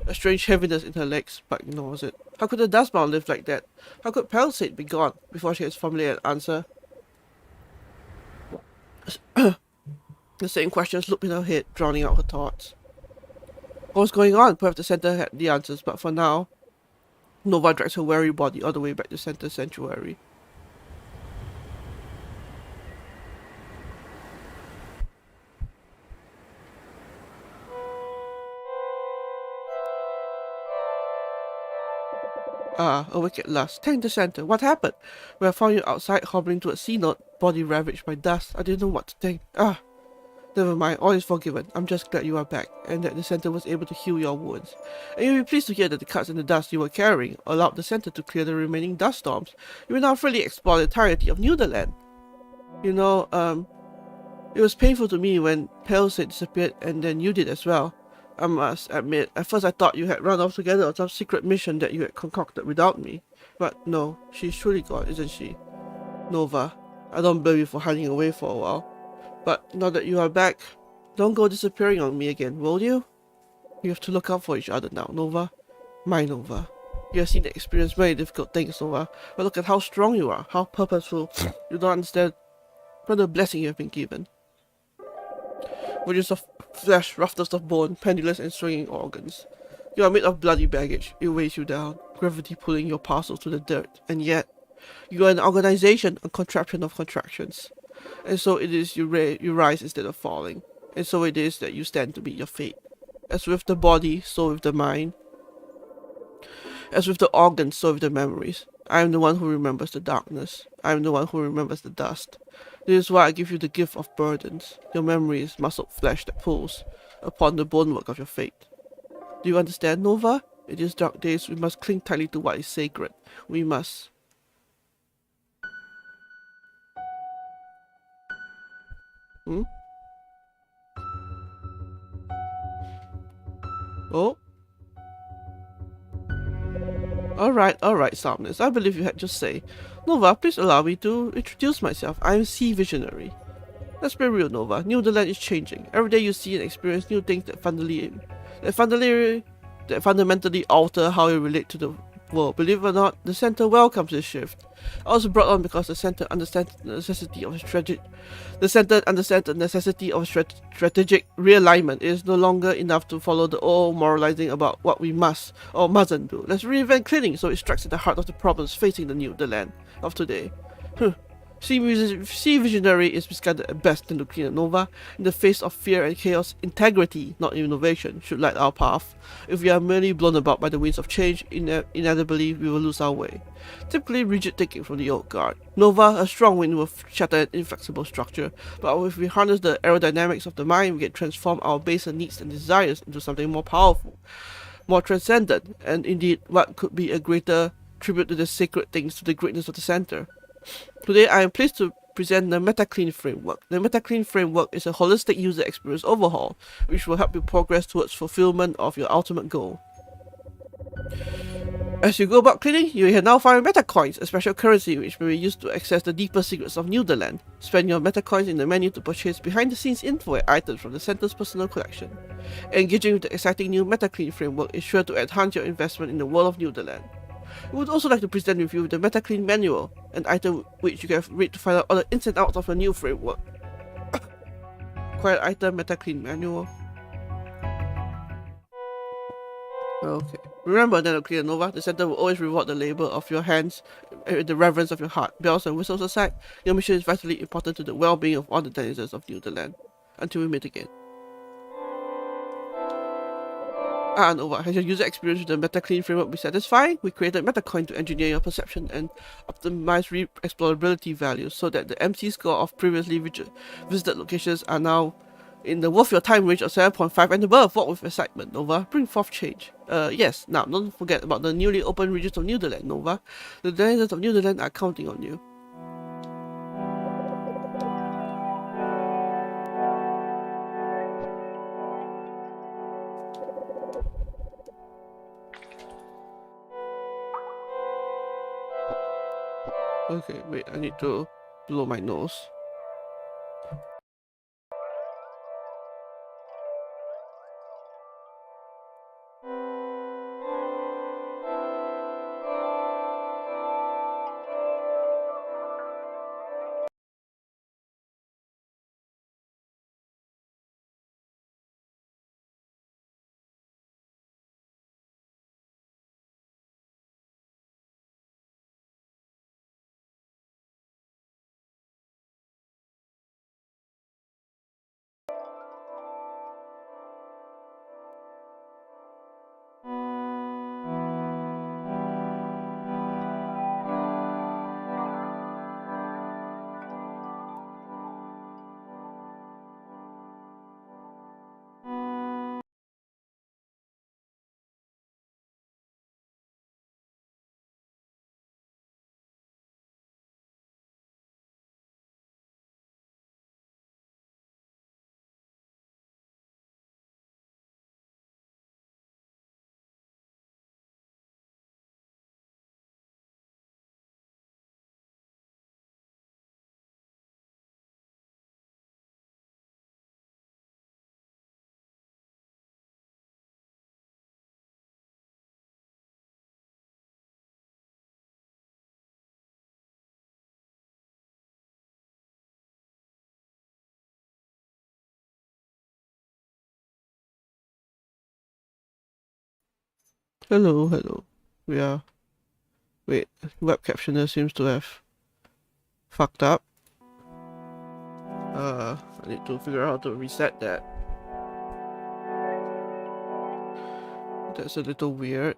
a strange heaviness in her legs, but ignores it. How could the Dustbound live like that? How could Perilous be gone before she has formulated an answer? The same questions loop in her head, drowning out her thoughts. What was going on? Perhaps the center had the answers, but for now, Nova drags her weary body all the way back to Center Sanctuary. Awake at last. Thank the center. What happened? When I found you outside, hobbling to a sea note, body ravaged by dust. I didn't know what to think. Never mind. All is forgiven. I'm just glad you are back, and that the center was able to heal your wounds. And you'll be pleased to hear that the cuts and the dust you were carrying allowed the center to clear the remaining dust storms. You will now freely explore the entirety of Theland. You know, it was painful to me when Perilous disappeared, and then you did as well. I must admit, at first I thought you had run off together on some secret mission that you had concocted without me. But no, she's truly gone, isn't she? Nova, I don't blame you for hiding away for a while. But now that you are back, don't go disappearing on me again, will you? We have to look out for each other now, Nova. My Nova. You have seen and experienced many difficult things, Nova. But look at how strong you are, how purposeful. You don't understand what a blessing you have been given. Ridges of flesh, roughness of bone, pendulous and swinging organs. You are made of bloody baggage. It weighs you down, gravity pulling your parcels to the dirt. And yet, you are an organization, a contraption of contractions. And so it is you rise instead of falling. And so it is that you stand to meet your fate. As with the body, so with the mind. As with the organs, so with the memories. I am the one who remembers the darkness. I am the one who remembers the dust. This is why I give you the gift of burdens. Your memory is muscled flesh that pulls upon the bonework of your fate. Do you understand, Nova? In these dark days, we must cling tightly to what is sacred. We must. Oh? Alright, Somnus. I believe you had your say. Nova, please allow me to introduce myself. I am Sea Visionary. Let's be real, Nova. Theland is changing. Every day you see and experience new things that fundamentally alter how you relate to the world. Believe it or not, the center welcomes this shift. I was brought on because the center understands the necessity of strategic realignment. It is no longer enough to follow the old moralizing about what we must or mustn't do. Let's reinvent cleaning so it strikes at the heart of the problems facing the land of today. Sea Visionary is misguided at best in the Cleaner, Nova. In the face of fear and chaos, integrity, not innovation, should light our path. If we are merely blown about by the winds of change, inevitably we will lose our way. Typically rigid thinking from the old guard. Nova, a strong wind will shatter an inflexible structure, but if we harness the aerodynamics of the mind, we can transform our baser needs and desires into something more powerful, more transcendent, and indeed what could be a greater tribute to the sacred things, to the greatness of the center. Today, I am pleased to present the MetaClean framework. The MetaClean framework is a holistic user experience overhaul, which will help you progress towards fulfillment of your ultimate goal. As you go about cleaning, you can now find MetaCoins, a special currency which may be used to access the deeper secrets of Theland. Spend your MetaCoins in the menu to purchase behind-the-scenes info and items from the center's personal collection. Engaging with the exciting new MetaClean framework is sure to enhance your investment in the world of Theland. We would also like to present with you the MetaClean Manual, an item which you can read to find out all the ins and outs of a new framework. Quiet item, MetaClean Manual. Okay. Remember, Nano Cleaner, Nova, the center will always reward the labor of your hands with the reverence of your heart. Bells and whistles aside, your mission is vitally important to the well-being of all the denizens of Theland. Until we meet again. Nova, has your user experience with the MetaClean framework been satisfying? We created MetaCoin to engineer your perception and optimize explorability values so that the MC score of previously visited locations are now in the worth your time range of 7.5 and above. Walk with excitement, Nova. Bring forth change. Yes. Now, don't forget about the newly opened regions of Newland, Nova. The denizens of Newland are counting on you. Okay, wait, I need to blow my nose. Hello, hello. Wait, web captioner seems to have fucked up. I need to figure out how to reset that. That's a little weird.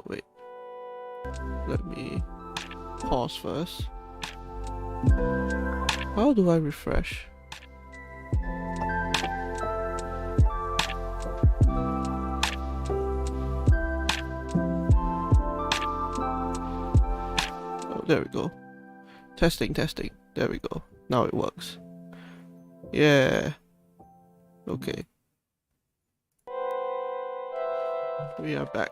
Wait. Let me pause first. How do I refresh? Oh, there we go. Testing. There we go. Now it works. Yeah. Okay. We are back.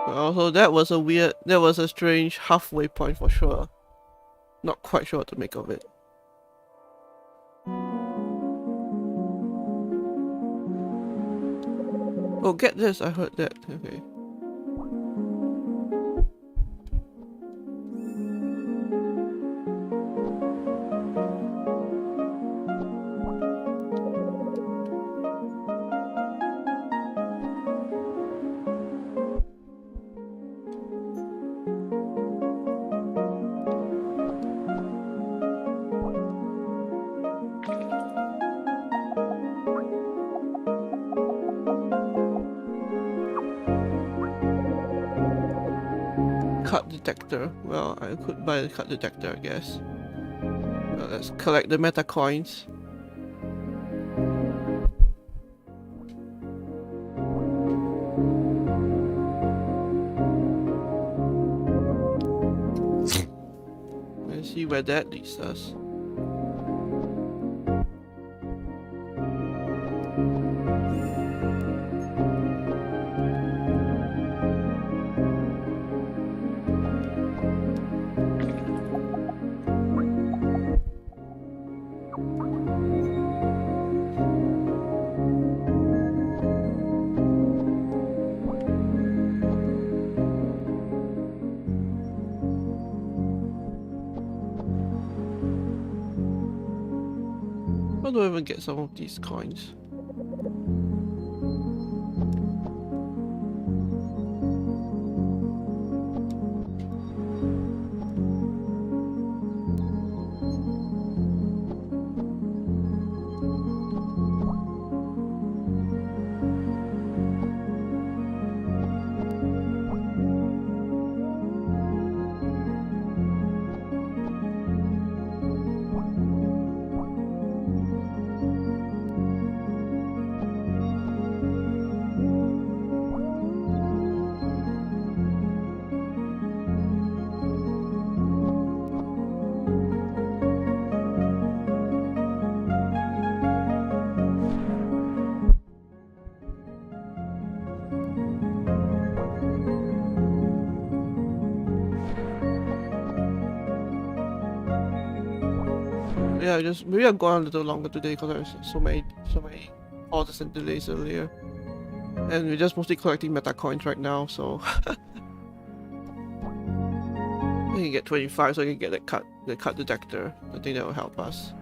Also, that was a strange halfway point for sure. Not quite sure what to make of it. Oh, get this, I heard that. Okay. Cut detector. Well, I could buy the cut detector, I guess. Well, let's collect the meta coins. Let's see where that leads us. How do I even get some of these coins? Yeah, just maybe I'm going a little longer today because there's so many pauses and delays earlier, and we're just mostly collecting meta coins right now. So I can get 25, so I can get the cut detector. I think that will help us.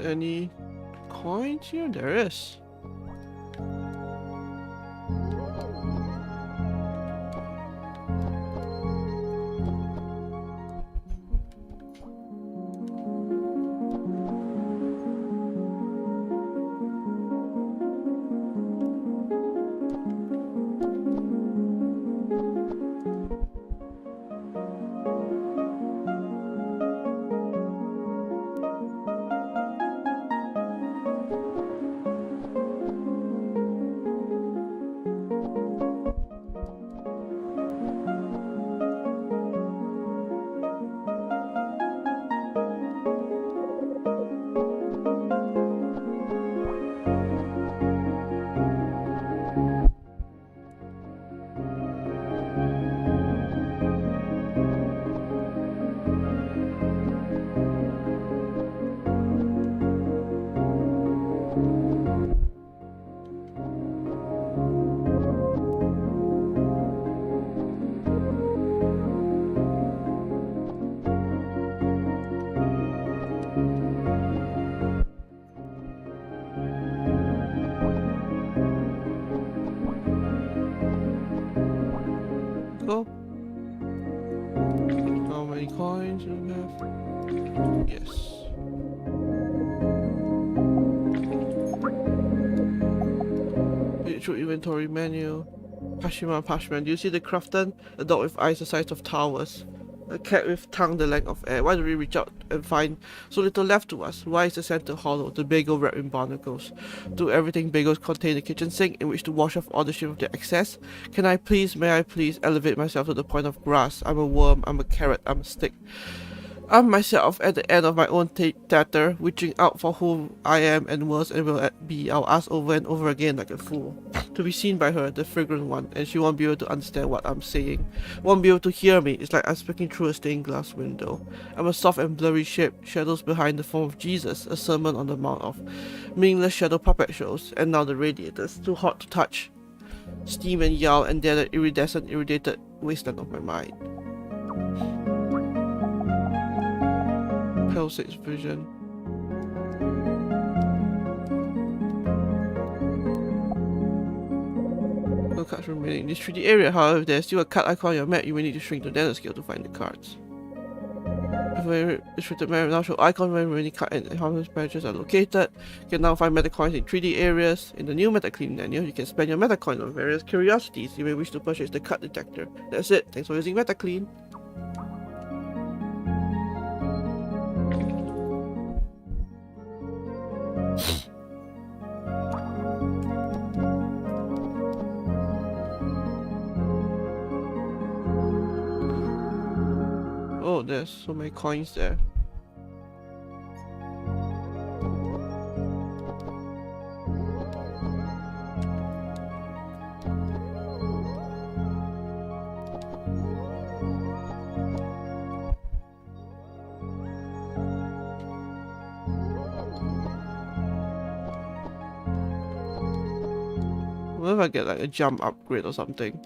Any coins here? There is. Go. How many coins do we have? Yes. Read through inventory menu. Pashman. Do you see the Crafton? A dog with eyes the size of towers. A cat with tongue the length of air. Why do we reach out and find so little left to us? Why is the center hollow? The bagel wrapped in barnacles. Do everything bagels contain a kitchen sink in which to wash off all the shame of their excess? May I please elevate myself to the point of grass? I'm a worm, I'm a carrot, I'm a stick. I'm myself at the end of my own tether, reaching out for who I am and was and will be. I'll ask over and over again like a fool. To be seen by her, the fragrant one, and she won't be able to understand what I'm saying. Won't be able to hear me. It's like I'm speaking through a stained glass window. I'm a soft and blurry shape, shadows behind the form of Jesus, a sermon on the mount of meaningless shadow puppet shows, and now the radiators, too hot to touch. Steam and yell, and they're the iridescent, irradiated wasteland of my mind. Pale 6 vision. No cards remaining in this 3D area. However, if there's still a card icon on your map, you may need to shrink to nanoscale to find the cards. If a restricted map now show icon where remaining card and how many badges are located. You can now find meta coins in 3D areas. In the new meta clean menu, you can spend your meta coin on various curiosities. You may wish to purchase the card detector. That's it. Thanks for using meta clean. Oh, there's so many coins there. What if I get like a jump upgrade or something?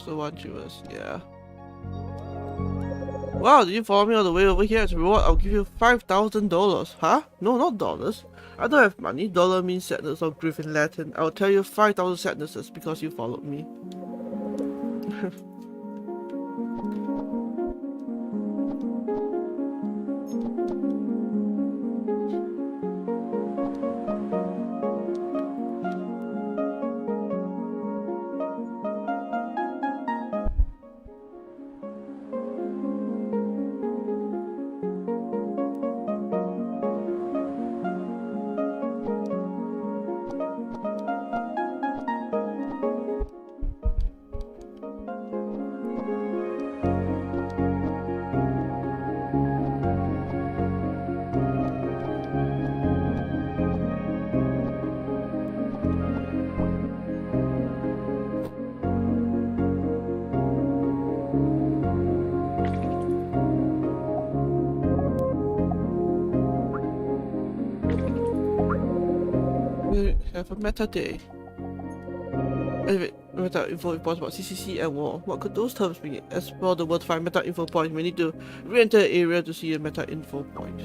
the one she was, yeah. Wow, did you follow me all the way over here? As a reward, I'll give you $5,000. Huh? No, not dollars. I don't have money. Dollar means sadness or grief in Latin. I'll tell you 5,000 sadnesses because you followed me. Have a meta day. Anyway, meta info reports about CCC and war. What could those terms mean? Explore the world to find meta info points. We need to re-enter the area to see a meta info point.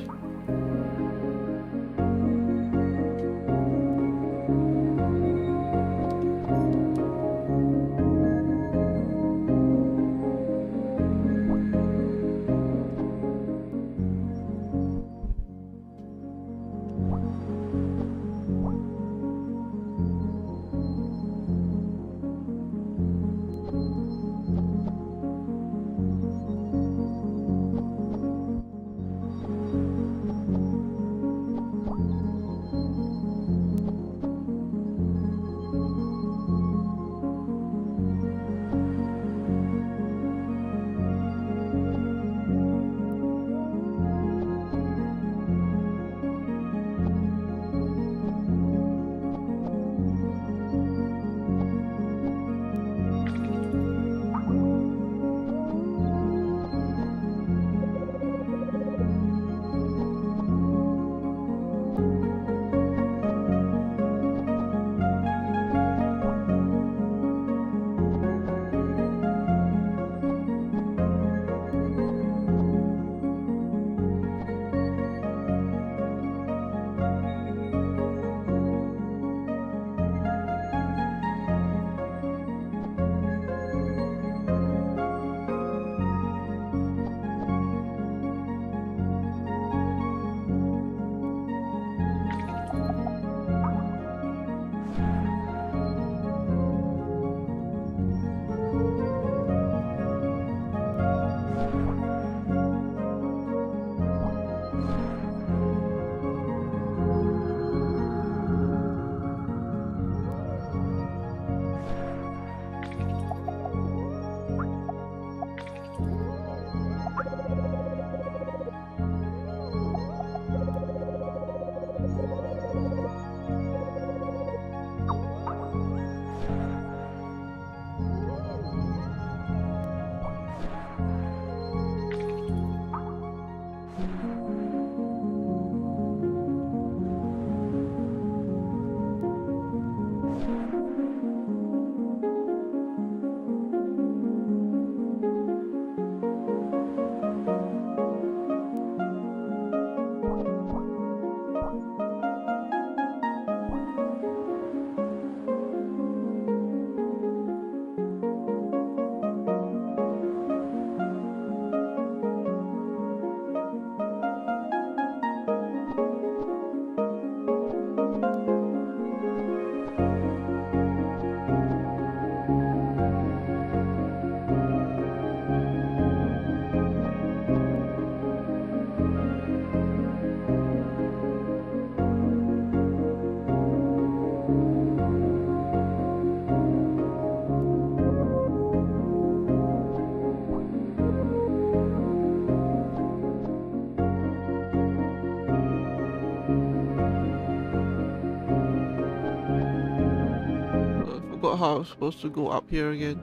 Forgot how I was supposed to go up here again.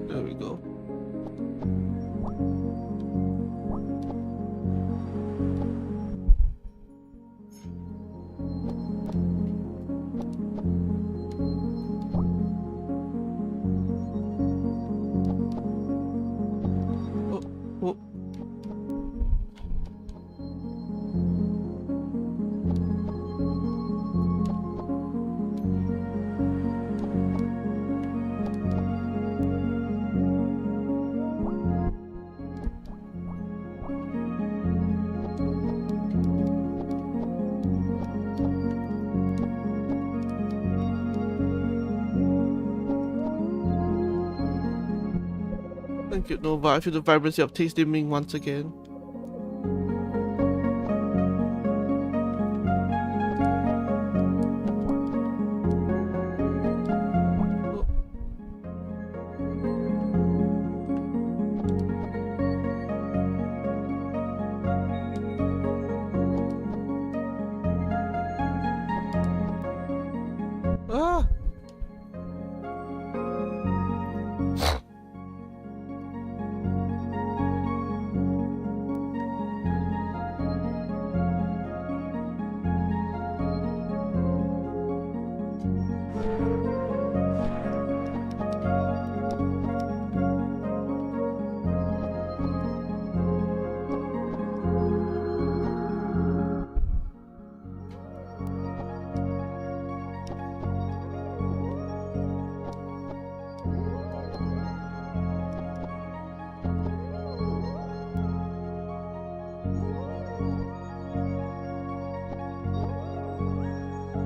There we go. Thank you, Nova. I feel the vibrancy of taste dimming once again. Ah!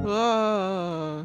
Ah! Ah!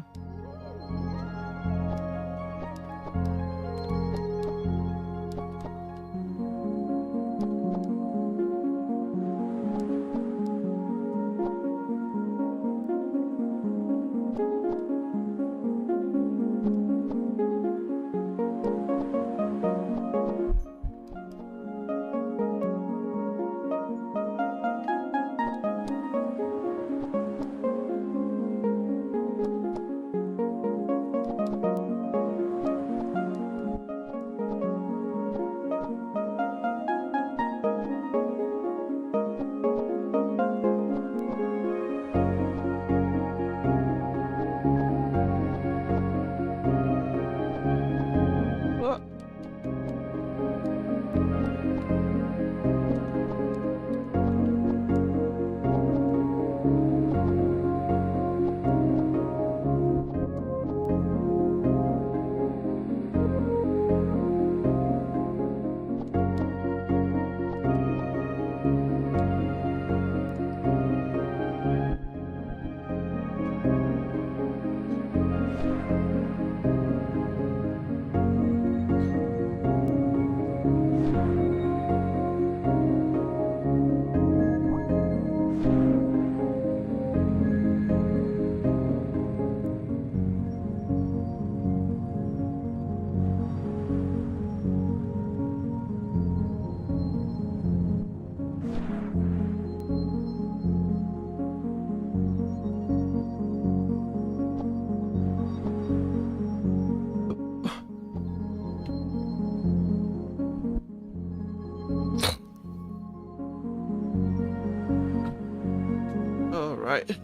Alright.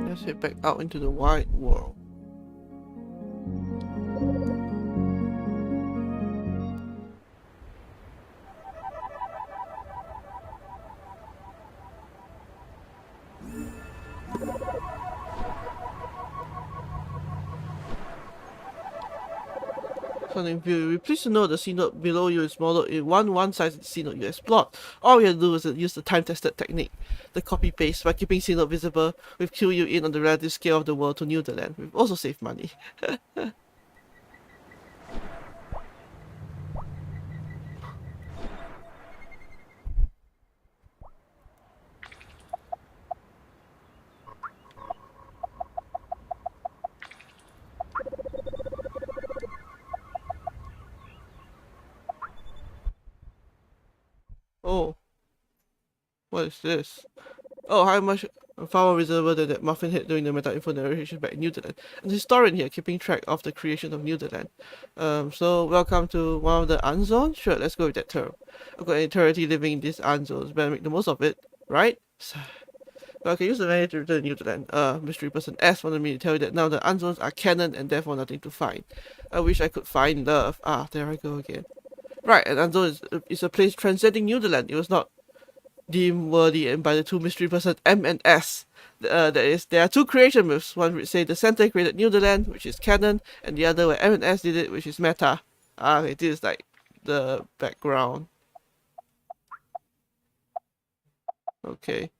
Let's head back out into the wide world. Something view. We're pleased to know the scene note below you is modeled in one size of the scene note you explored. All we have to do is use the time-tested technique, the copy-paste, by keeping scene note visible. We've cued you in on the relative scale of the world to Theland. We've also saved money. Oh, what is this? Oh, how much far more visible than that muffin head during the meta-info narration back in Zealand. And the historian here keeping track of the creation of Zealand. So welcome to one of the unzones? Sure, let's go with that term. I've got an eternity living in these unzones, better make the most of it, right? Well, I can use the menu to return to Zealand. Mystery person S wanted me to tell you that now the unzones are canon and therefore nothing to find. I wish I could find love. Ah, there I go again. Right, an unzone is a place transcending Zealand. It was not deemed worthy by the two mystery persons M and S. There are two creation myths. One would say the center created Zealand, which is canon, and the other where M and S did it, which is meta. Ah, it is like the background. Okay.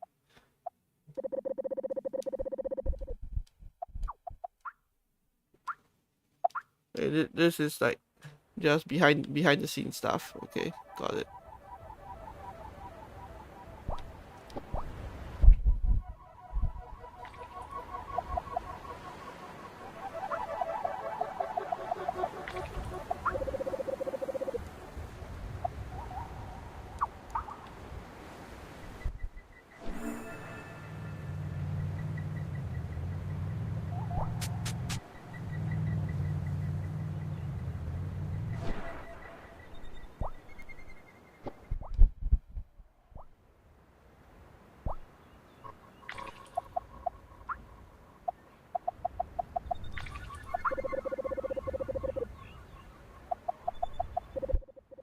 This is like just behind the scenes stuff. Okay, got it.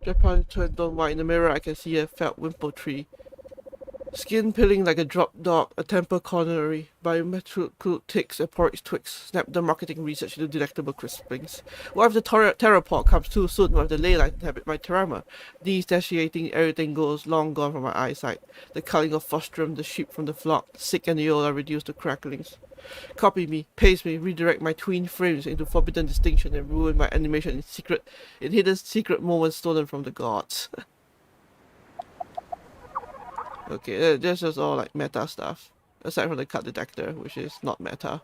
Japan turned on white. In the mirror, I can see a felt wimple tree. Skin peeling like a dropped dog, a temper coronary, biometrical ticks, a porridge twigs, snap the marketing research into delectable crispings. What if the terraport comes too soon? What if the leyline inhabit my terama? Desatiating everything goes long gone from my eyesight. The culling of frostrum, the sheep from the flock, sick and ill are reduced to cracklings. Copy me, paste me, redirect my tween frames into forbidden distinction and ruin my animation in hidden secret moments stolen from the gods. Okay, this is all like meta stuff. Aside from the cut detector, which is not meta.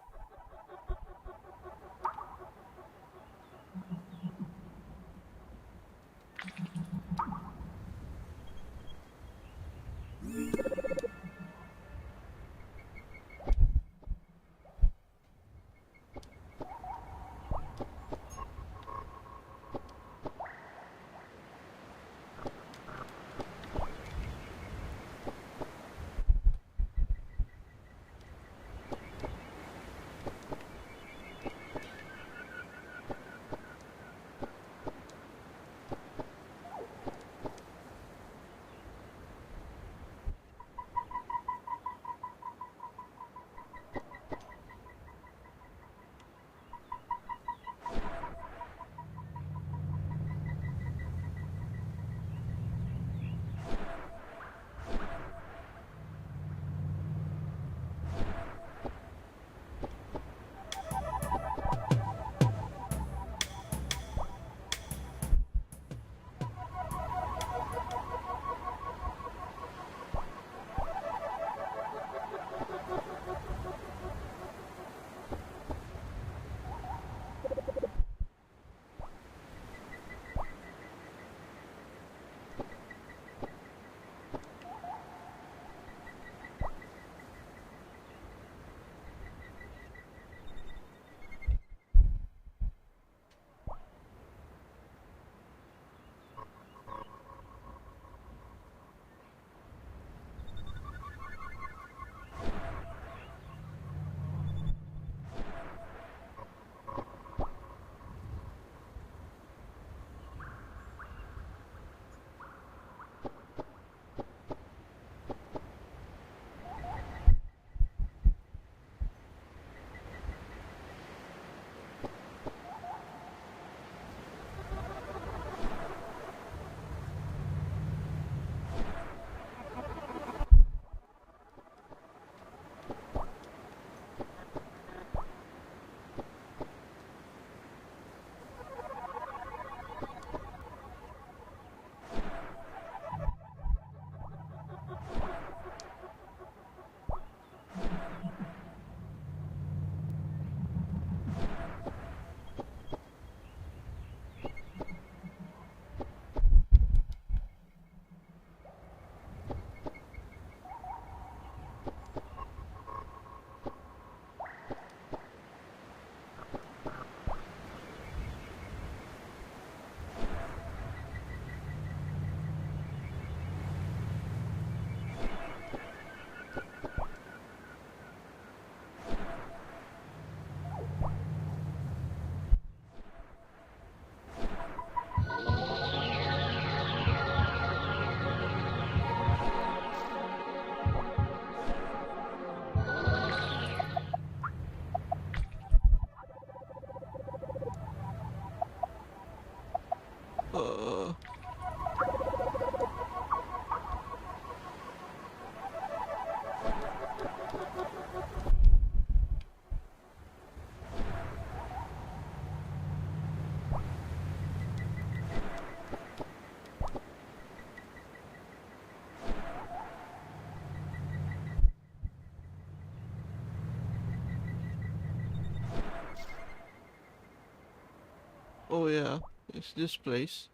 Oh yeah, it's this place.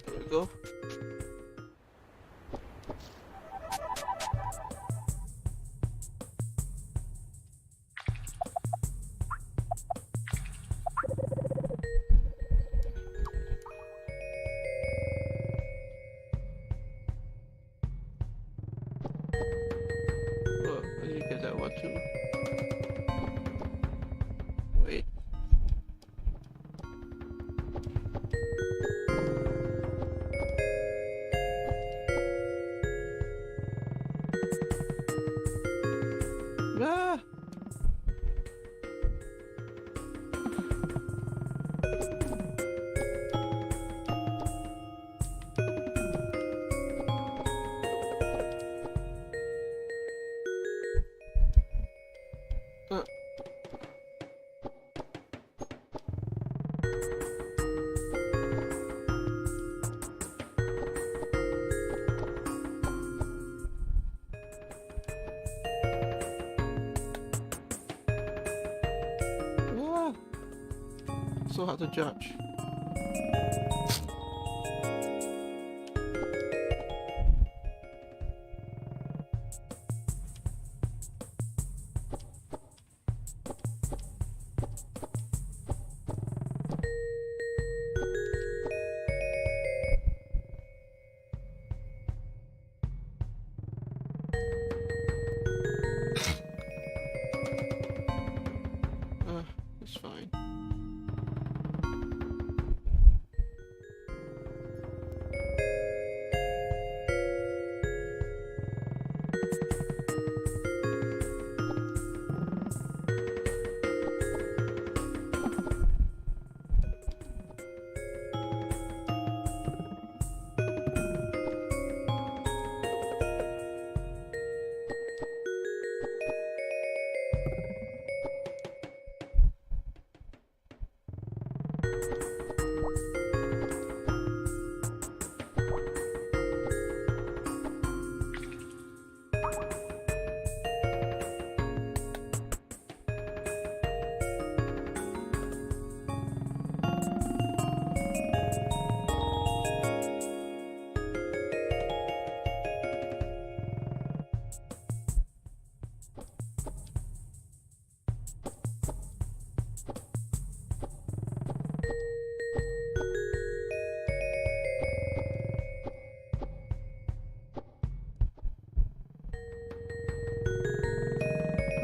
There we go. Oh, I didn't get that one too. Wait. Ah! Uh. Ah! So hard to judge. It's fine.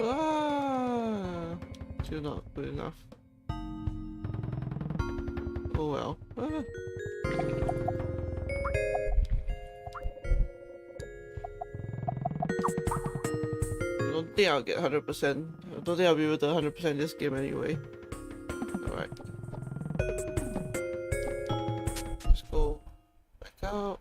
Ah! Still not good enough. Oh well. Ah. I don't think I'll get 100%. I don't think I'll be able to 100% this game anyway. Alright. Let's go back out.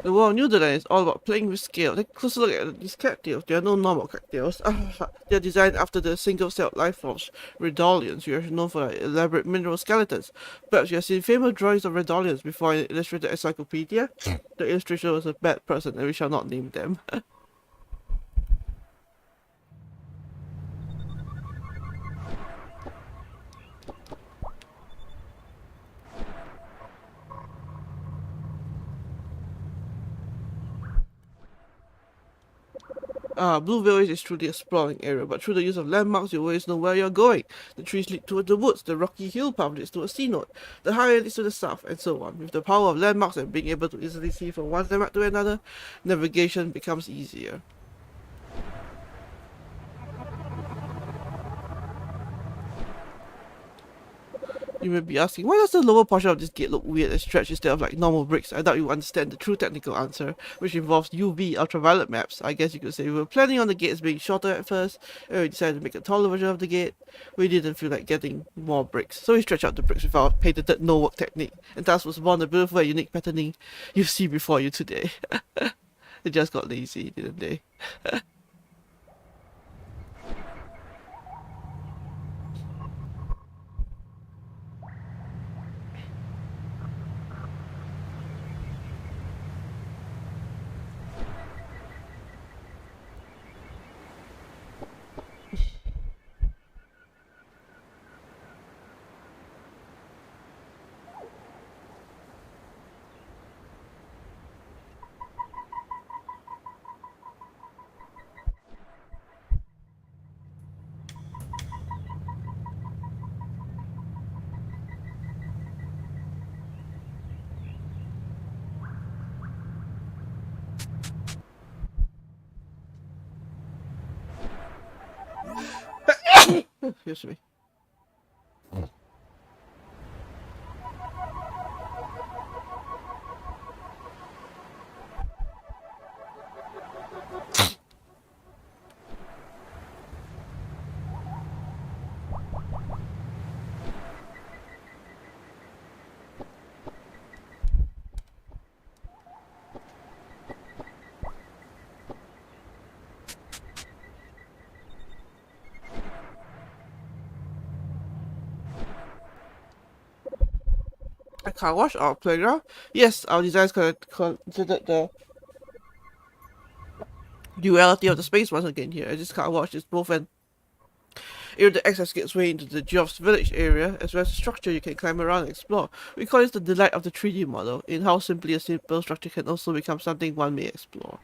The world of New Zealand is all about playing with scale. Take a closer look at these cactiles. They are no normal cactiles. They are designed after the single-celled life forms, Redolians, which are known for their elaborate mineral skeletons. Perhaps you have seen famous drawings of Redolians before in illustrated encyclopedia. The illustrator was a bad person, and we shall not name them. Blue Village is truly a sprawling area, but through the use of landmarks, you always know where you're going. The trees lead towards the woods, the rocky hill path leads to a sea note, the highway leads to the south, and so on. With the power of landmarks and being able to easily see from one landmark to another, navigation becomes easier. You may be asking, why does the lower portion of this gate look weird and stretched instead of like normal bricks? I doubt you understand the true technical answer, which involves UV ultraviolet maps. I guess you could say we were planning on the gates being shorter at first, and we decided to make a taller version of the gate. We didn't feel like getting more bricks, so we stretched out the bricks with our patented no-work technique, and thus was born the beautiful and unique patterning you see before you today. They just got lazy, didn't they? Excuse me. A car wash or playground? Yes, our designs considered the duality of the space once again here. As this car wash is both an area that acts as gateway into the Geoff's village area, as well as a structure you can climb around and explore. We call this the delight of the 3D model, in how simply a simple structure can also become something one may explore.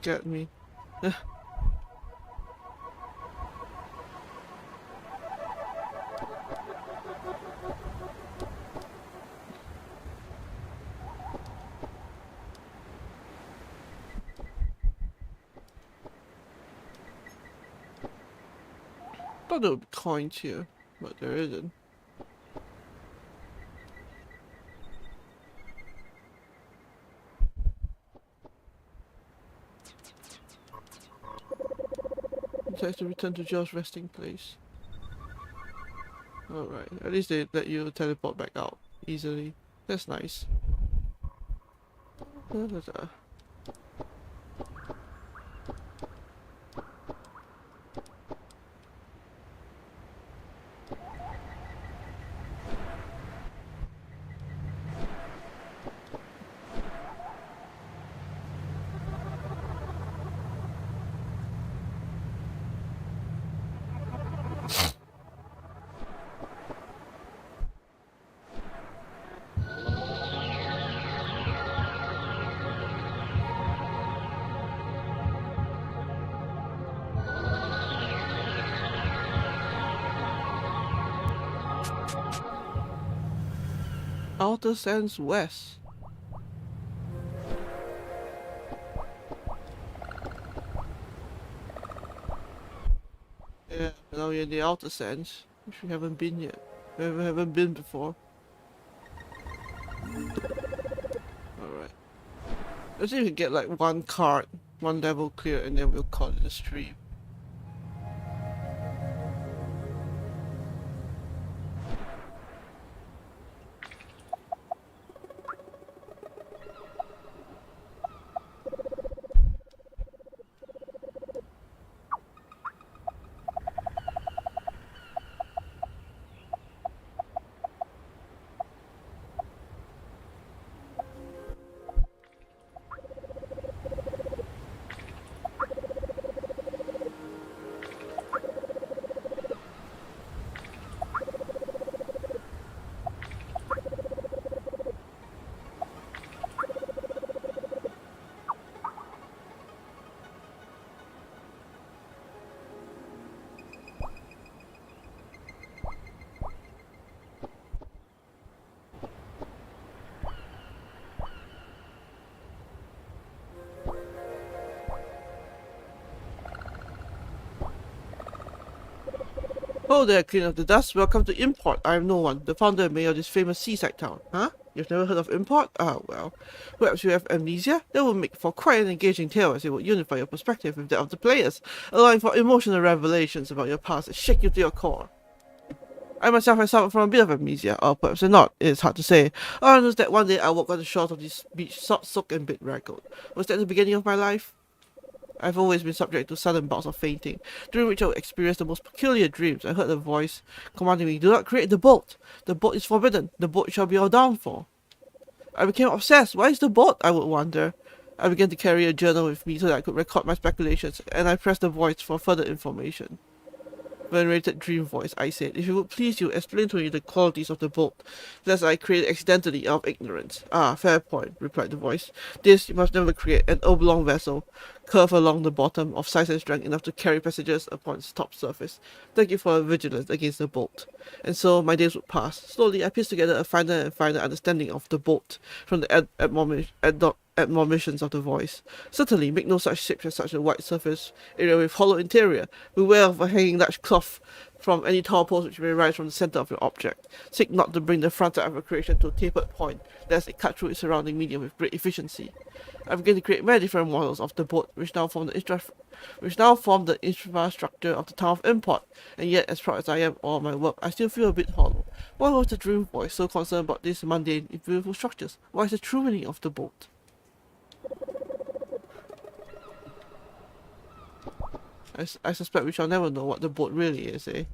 scared me. Thought there would be coins here, but there isn't. Time to return to Joe's resting place. Alright, at least they let you teleport back out easily. That's nice. Outer Sands West. Yeah, now we're in the Outer Sands, which we haven't been yet. We haven't been before. Alright. Let's see if we can get like one card, one level clear, and then we'll call it a stream. Oh there, Cleaner of the Dust. Welcome to Import. I am No One, the founder and mayor of this famous seaside town. Huh? You've never heard of Import? Ah, well. Perhaps you have amnesia? That would make for quite an engaging tale as it would unify your perspective with that of the players, allowing for emotional revelations about your past that shake you to your core. I myself have suffered from a bit of amnesia, or perhaps not, it's hard to say. All I know is that one day I woke on the shores of this beach soaked and bit ragged. Was that the beginning of my life? I've always been subject to sudden bouts of fainting, during which I would experience the most peculiar dreams. I heard a voice commanding me, "Do not create the boat! The boat is forbidden! The boat shall be our downfall!" I became obsessed. Why is the boat? I would wonder. I began to carry a journal with me so that I could record my speculations, and I pressed the voice for further information. Venerated dream voice, I said, if it would please you, explain to me the qualities of the boat, lest I create accidentally out of ignorance. Ah, fair point, replied the voice. This you must never create, an oblong vessel, curved along the bottom, of size and strength enough to carry passengers upon its top surface. Thank you for your vigilance against the boat. And so my days would pass. Slowly I pieced together a finer and finer understanding of the boat from the admonitions of the voice. Certainly, make no such ship as such a wide surface area with hollow interior. Beware of a hanging large cloth from any tall post which may rise from the center of your object. Seek not to bring the front side of your creation to a tapered point, lest it cut through its surrounding medium with great efficiency. I began to create many different models of the boat, which now form the infrastructure of the town of Import. And yet, as proud as I am of all my work, I still feel a bit hollow. Why was the dream voice so concerned about these mundane, beautiful structures? What is the true meaning of the boat? I suspect we shall never know what the boat really is, eh?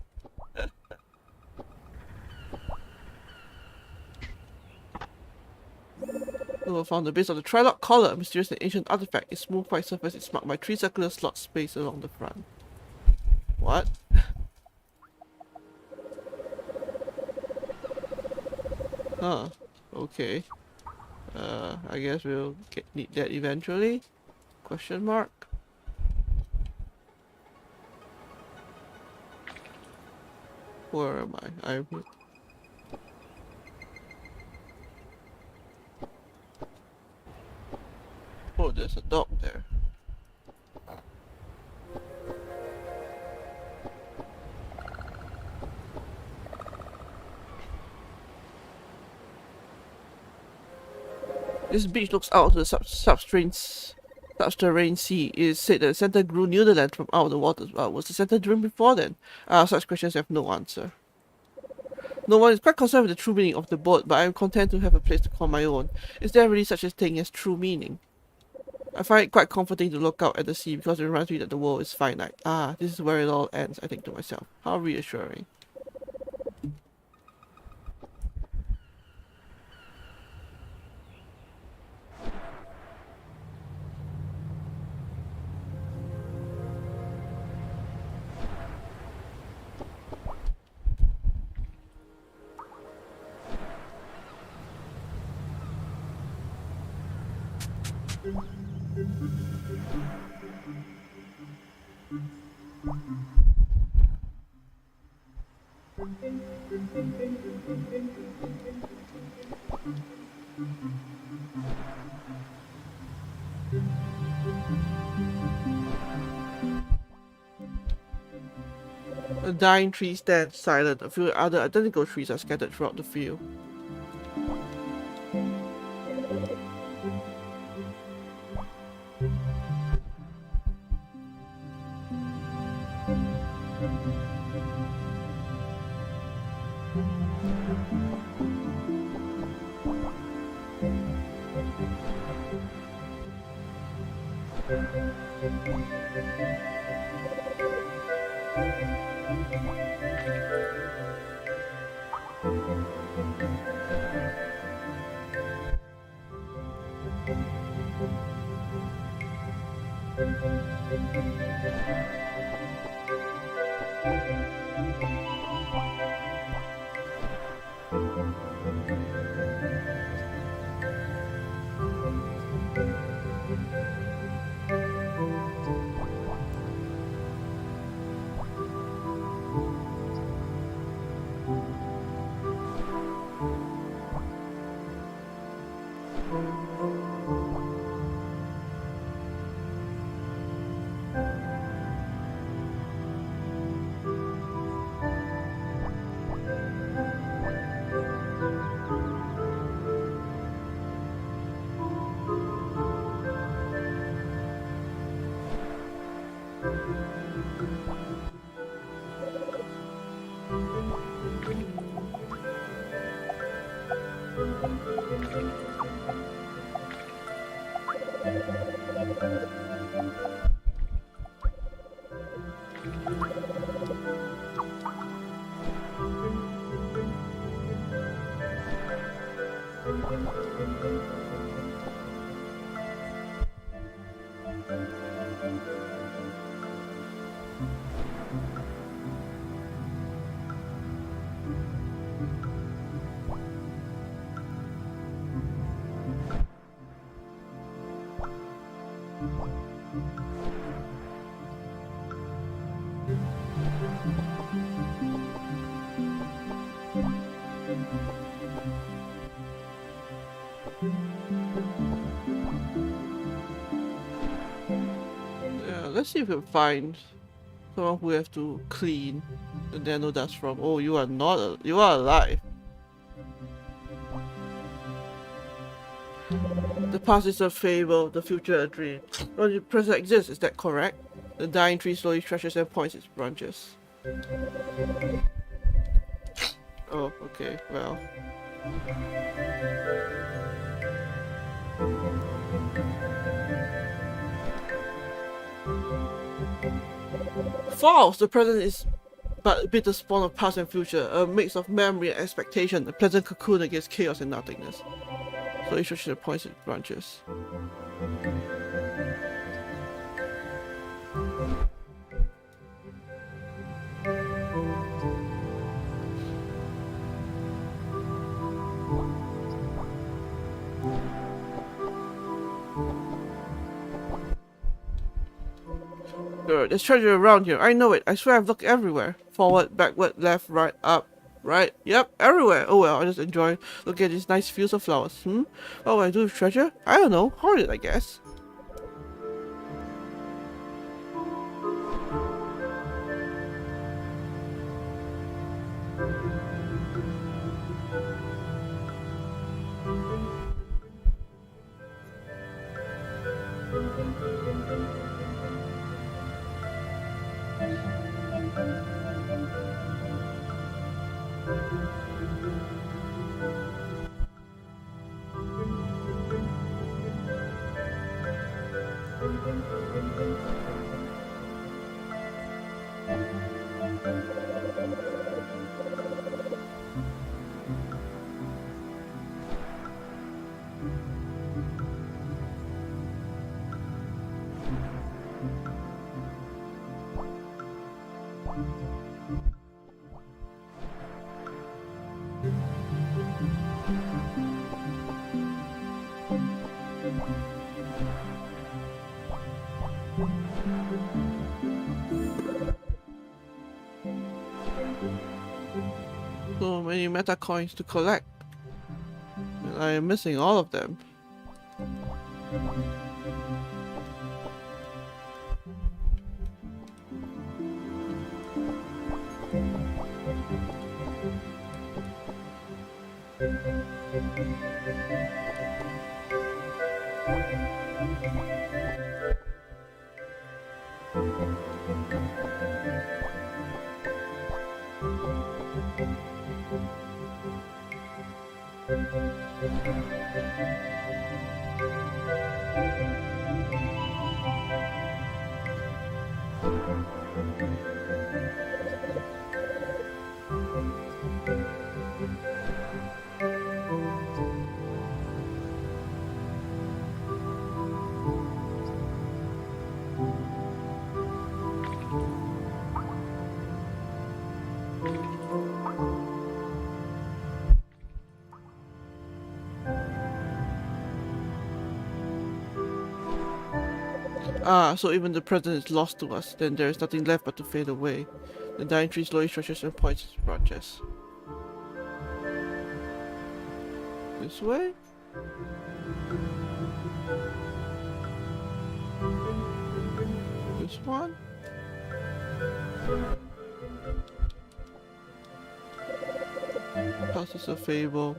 We found the base of the Trilock collar, a mysterious and ancient artifact. Its smooth white surface is marked by 3 circular slot spaced along the front. What? Huh. Okay. I guess we'll need that eventually? Question mark? Where am I? I'm here. Oh, there's a dog there. This beach looks out to the subterranean sea. It is said that the center grew near the land from out of the water. Was the center dreamed before then? Such questions have no answer. No one is quite concerned with the true meaning of the boat, but I am content to have a place to call my own. Is there really such a thing as true meaning? I find it quite comforting to look out at the sea because it reminds me that the world is finite. This is where it all ends, I think to myself. How reassuring. A dying tree stands silent. A few other identical trees are scattered throughout the field. Let's see if we can find someone who we have to clean the Nano Dust from. Oh, you are not. You are alive. The past is a fable, the future a dream. Well, the present exists, is that correct? The dying tree slowly stretches and points its branches. Oh, okay, well. False! The present is but a bitter spawn of past and future, a mix of memory and expectation, a pleasant cocoon against chaos and nothingness. So it stretches and points its branches. There's treasure around here. I know it. I swear I've looked everywhere. Forward, backward, left, right, up, right. Yep, everywhere. Oh well, I just enjoy looking at these nice fields of flowers. What will I do with treasure? I don't know. Hoard it, I guess. So many meta coins to collect. And I am missing all of them. Ah, so even the present is lost to us, then there is nothing left but to fade away. The dying tree slowly stretches and points its branches. This way? This one? House is a fable.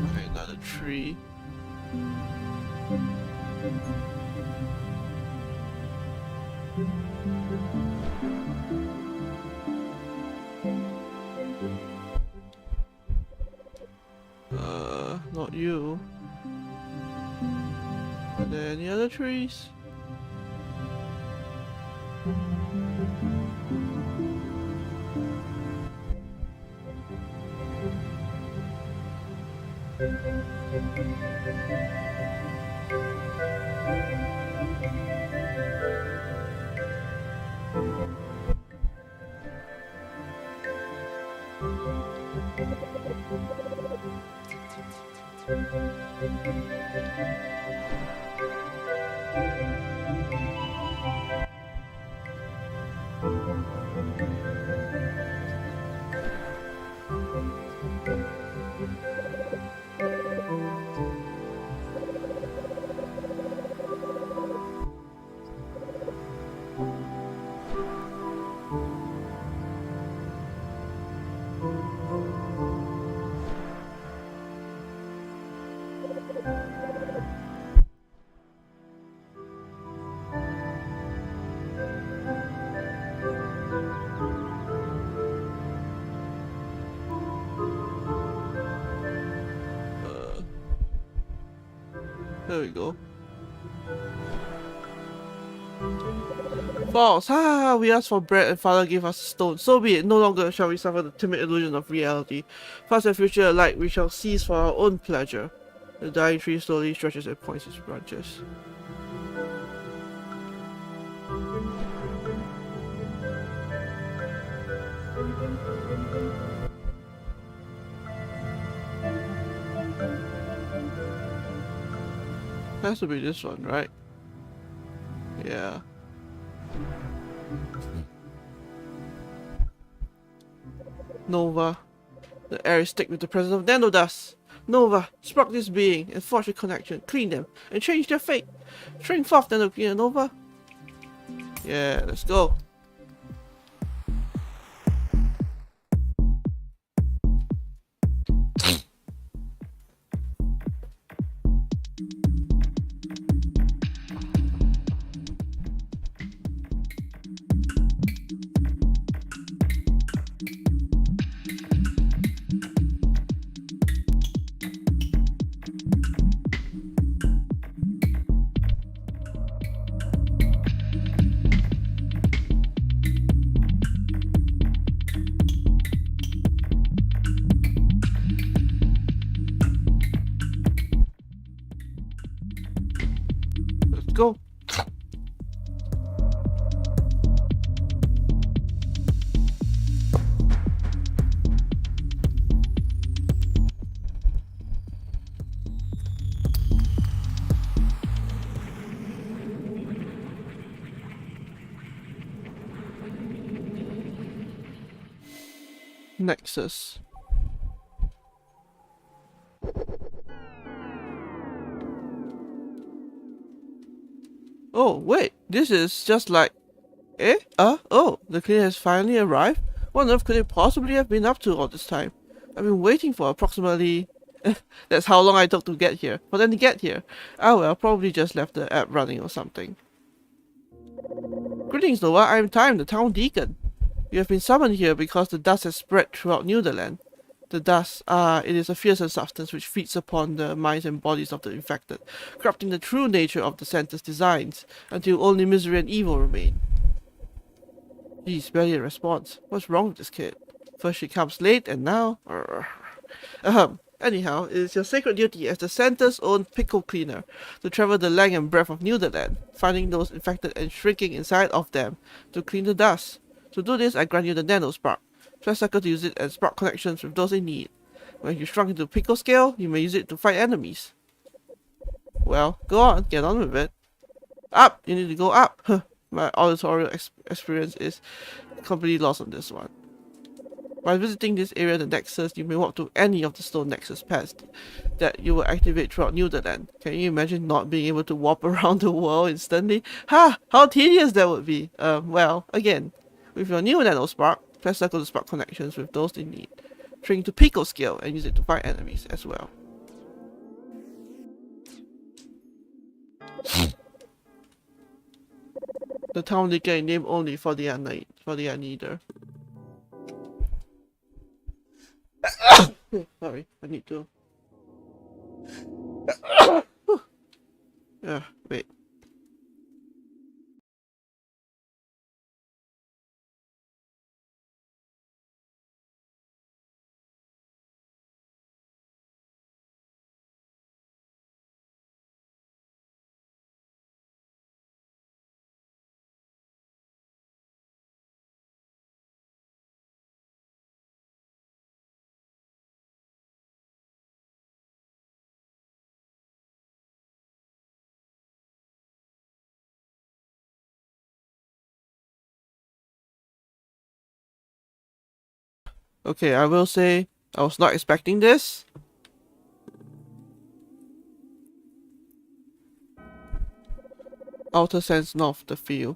Okay, another tree. Not you. Are there any other trees? There we go. False! Ha! We asked for bread and father gave us a stone. So be it. No longer shall we suffer the timid illusion of reality. Past and future alike we shall seize for our own pleasure. The dying tree slowly stretches and points its branches. Has to be this one, right? Yeah. Nova. The air is thick with the presence of Nano Dust. Nova, spark this being and forge a connection. Clean them and change their fate. Shrink forth Nano Cleaner, Nova. Yeah, let's go. Let's go. Nexus. Oh, wait, this is just like... Eh? Oh, the cleaner has finally arrived? What on earth could it possibly have been up to all this time? I've been waiting for approximately... That's how long I took to get here. For them to get here. Ah well, probably just left the app running or something. Greetings, Nova. I am Time, the town deacon. You have been summoned here because the dust has spread throughout Netherland. The dust, it is a fearsome substance which feeds upon the minds and bodies of the infected, corrupting the true nature of the center's designs, until only misery and evil remain. Geez, barely a response. What's wrong with this kid? First she comes late, and now... Anyhow, it is your sacred duty as the center's own pickle cleaner to travel the length and breadth of Netherland, finding those infected and shrinking inside of them to clean the dust. To do this, I grant you the Nano Spark. Press circle to use it and spark connections with those in need. When you shrunk into pickle scale, you may use it to fight enemies. Well, go on, get on with it. Up! You need to go up! My auditorial experience is completely lost on this one. By visiting this area, the Nexus, you may walk to any of the stone Nexus paths that you will activate throughout Netherland. Can you imagine not being able to warp around the world instantly? Ha! How tedious that would be! Well, again, with your new Nano Spark, press circle to spark connections with those in need. Shrink to pickle scale and use it to fight enemies as well. The town decay name only for the unneeder. Sorry, I need to. Wait. Okay, I will say I was not expecting this. Outer sense north, the field.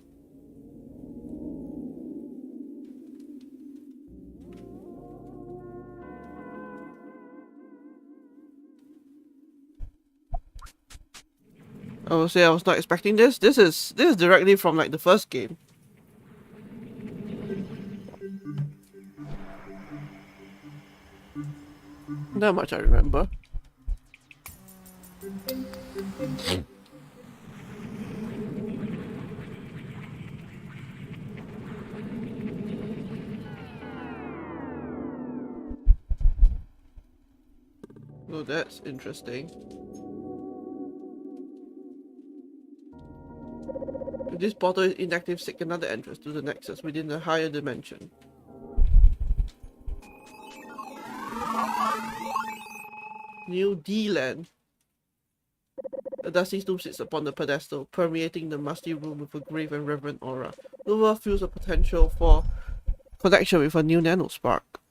I will say I was not expecting this. This is directly from like the first game. Not much I remember. Oh, that's interesting. If this portal is inactive, seek another entrance to the nexus within a higher dimension. New Theland. A dusty tomb sits upon the pedestal, permeating the musty room with a grave and reverent aura. Nova feels a potential for connection with a new nano spark.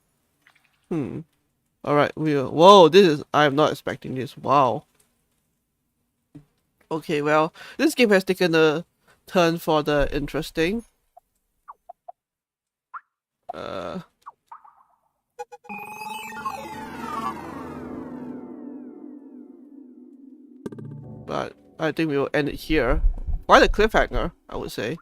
Alright, whoa, I'm not expecting this. Wow. Okay, well, this game has taken a turn for the interesting. But I think we will end it here. Quite a cliffhanger, I would say.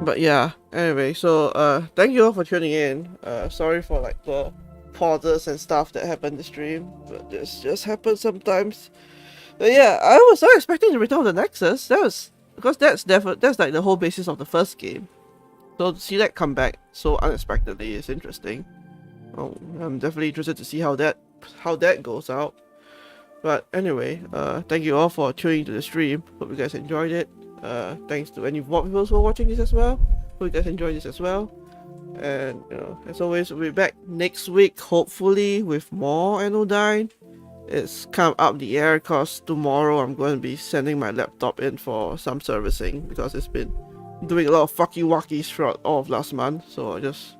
But yeah, anyway, so thank you all for tuning in. Sorry for like the pauses and stuff that happened in the stream, but this just happens sometimes. But yeah, I was not expecting the return of the Nexus. That was because that's like the whole basis of the first game. So to see that come back so unexpectedly is interesting. Oh, I'm definitely interested to see how that goes out. But anyway, thank you all for tuning to the stream. Hope you guys enjoyed it. Thanks to any VOD viewers who are watching this as well. Hope you guys enjoyed this as well. And you know, as always, we'll be back next week, hopefully with more Anodyne. It's kind of up the air because tomorrow I'm going to be sending my laptop in for some servicing because it's been doing a lot of fucky wackies throughout all of last month. So I just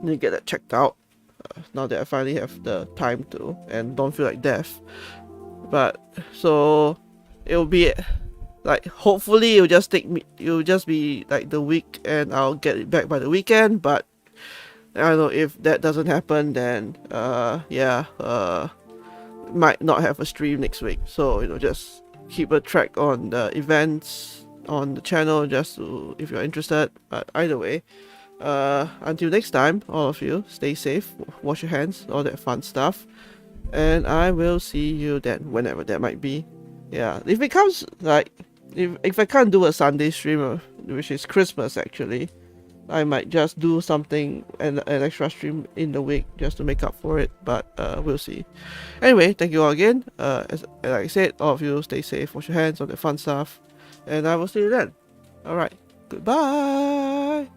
need to get that checked out now that I finally have the time to and don't feel like death. But so it'll be like hopefully it'll just be like the week and I'll get it back by the weekend. But I don't know, if that doesn't happen, then might not have a stream next week. So you know, just keep a track on the events on the channel just to, if you're interested. But either way, until next time, all of you stay safe, wash your hands, all that fun stuff, and I will see you then, whenever that might be. Yeah, if it comes like if I can't do a Sunday stream, which is Christmas actually, I might just do something an extra stream in the week just to make up for it, but we'll see. Anyway, thank you all again. As like I said, all of you stay safe, wash your hands, all the fun stuff, and I will see you then. Alright, goodbye!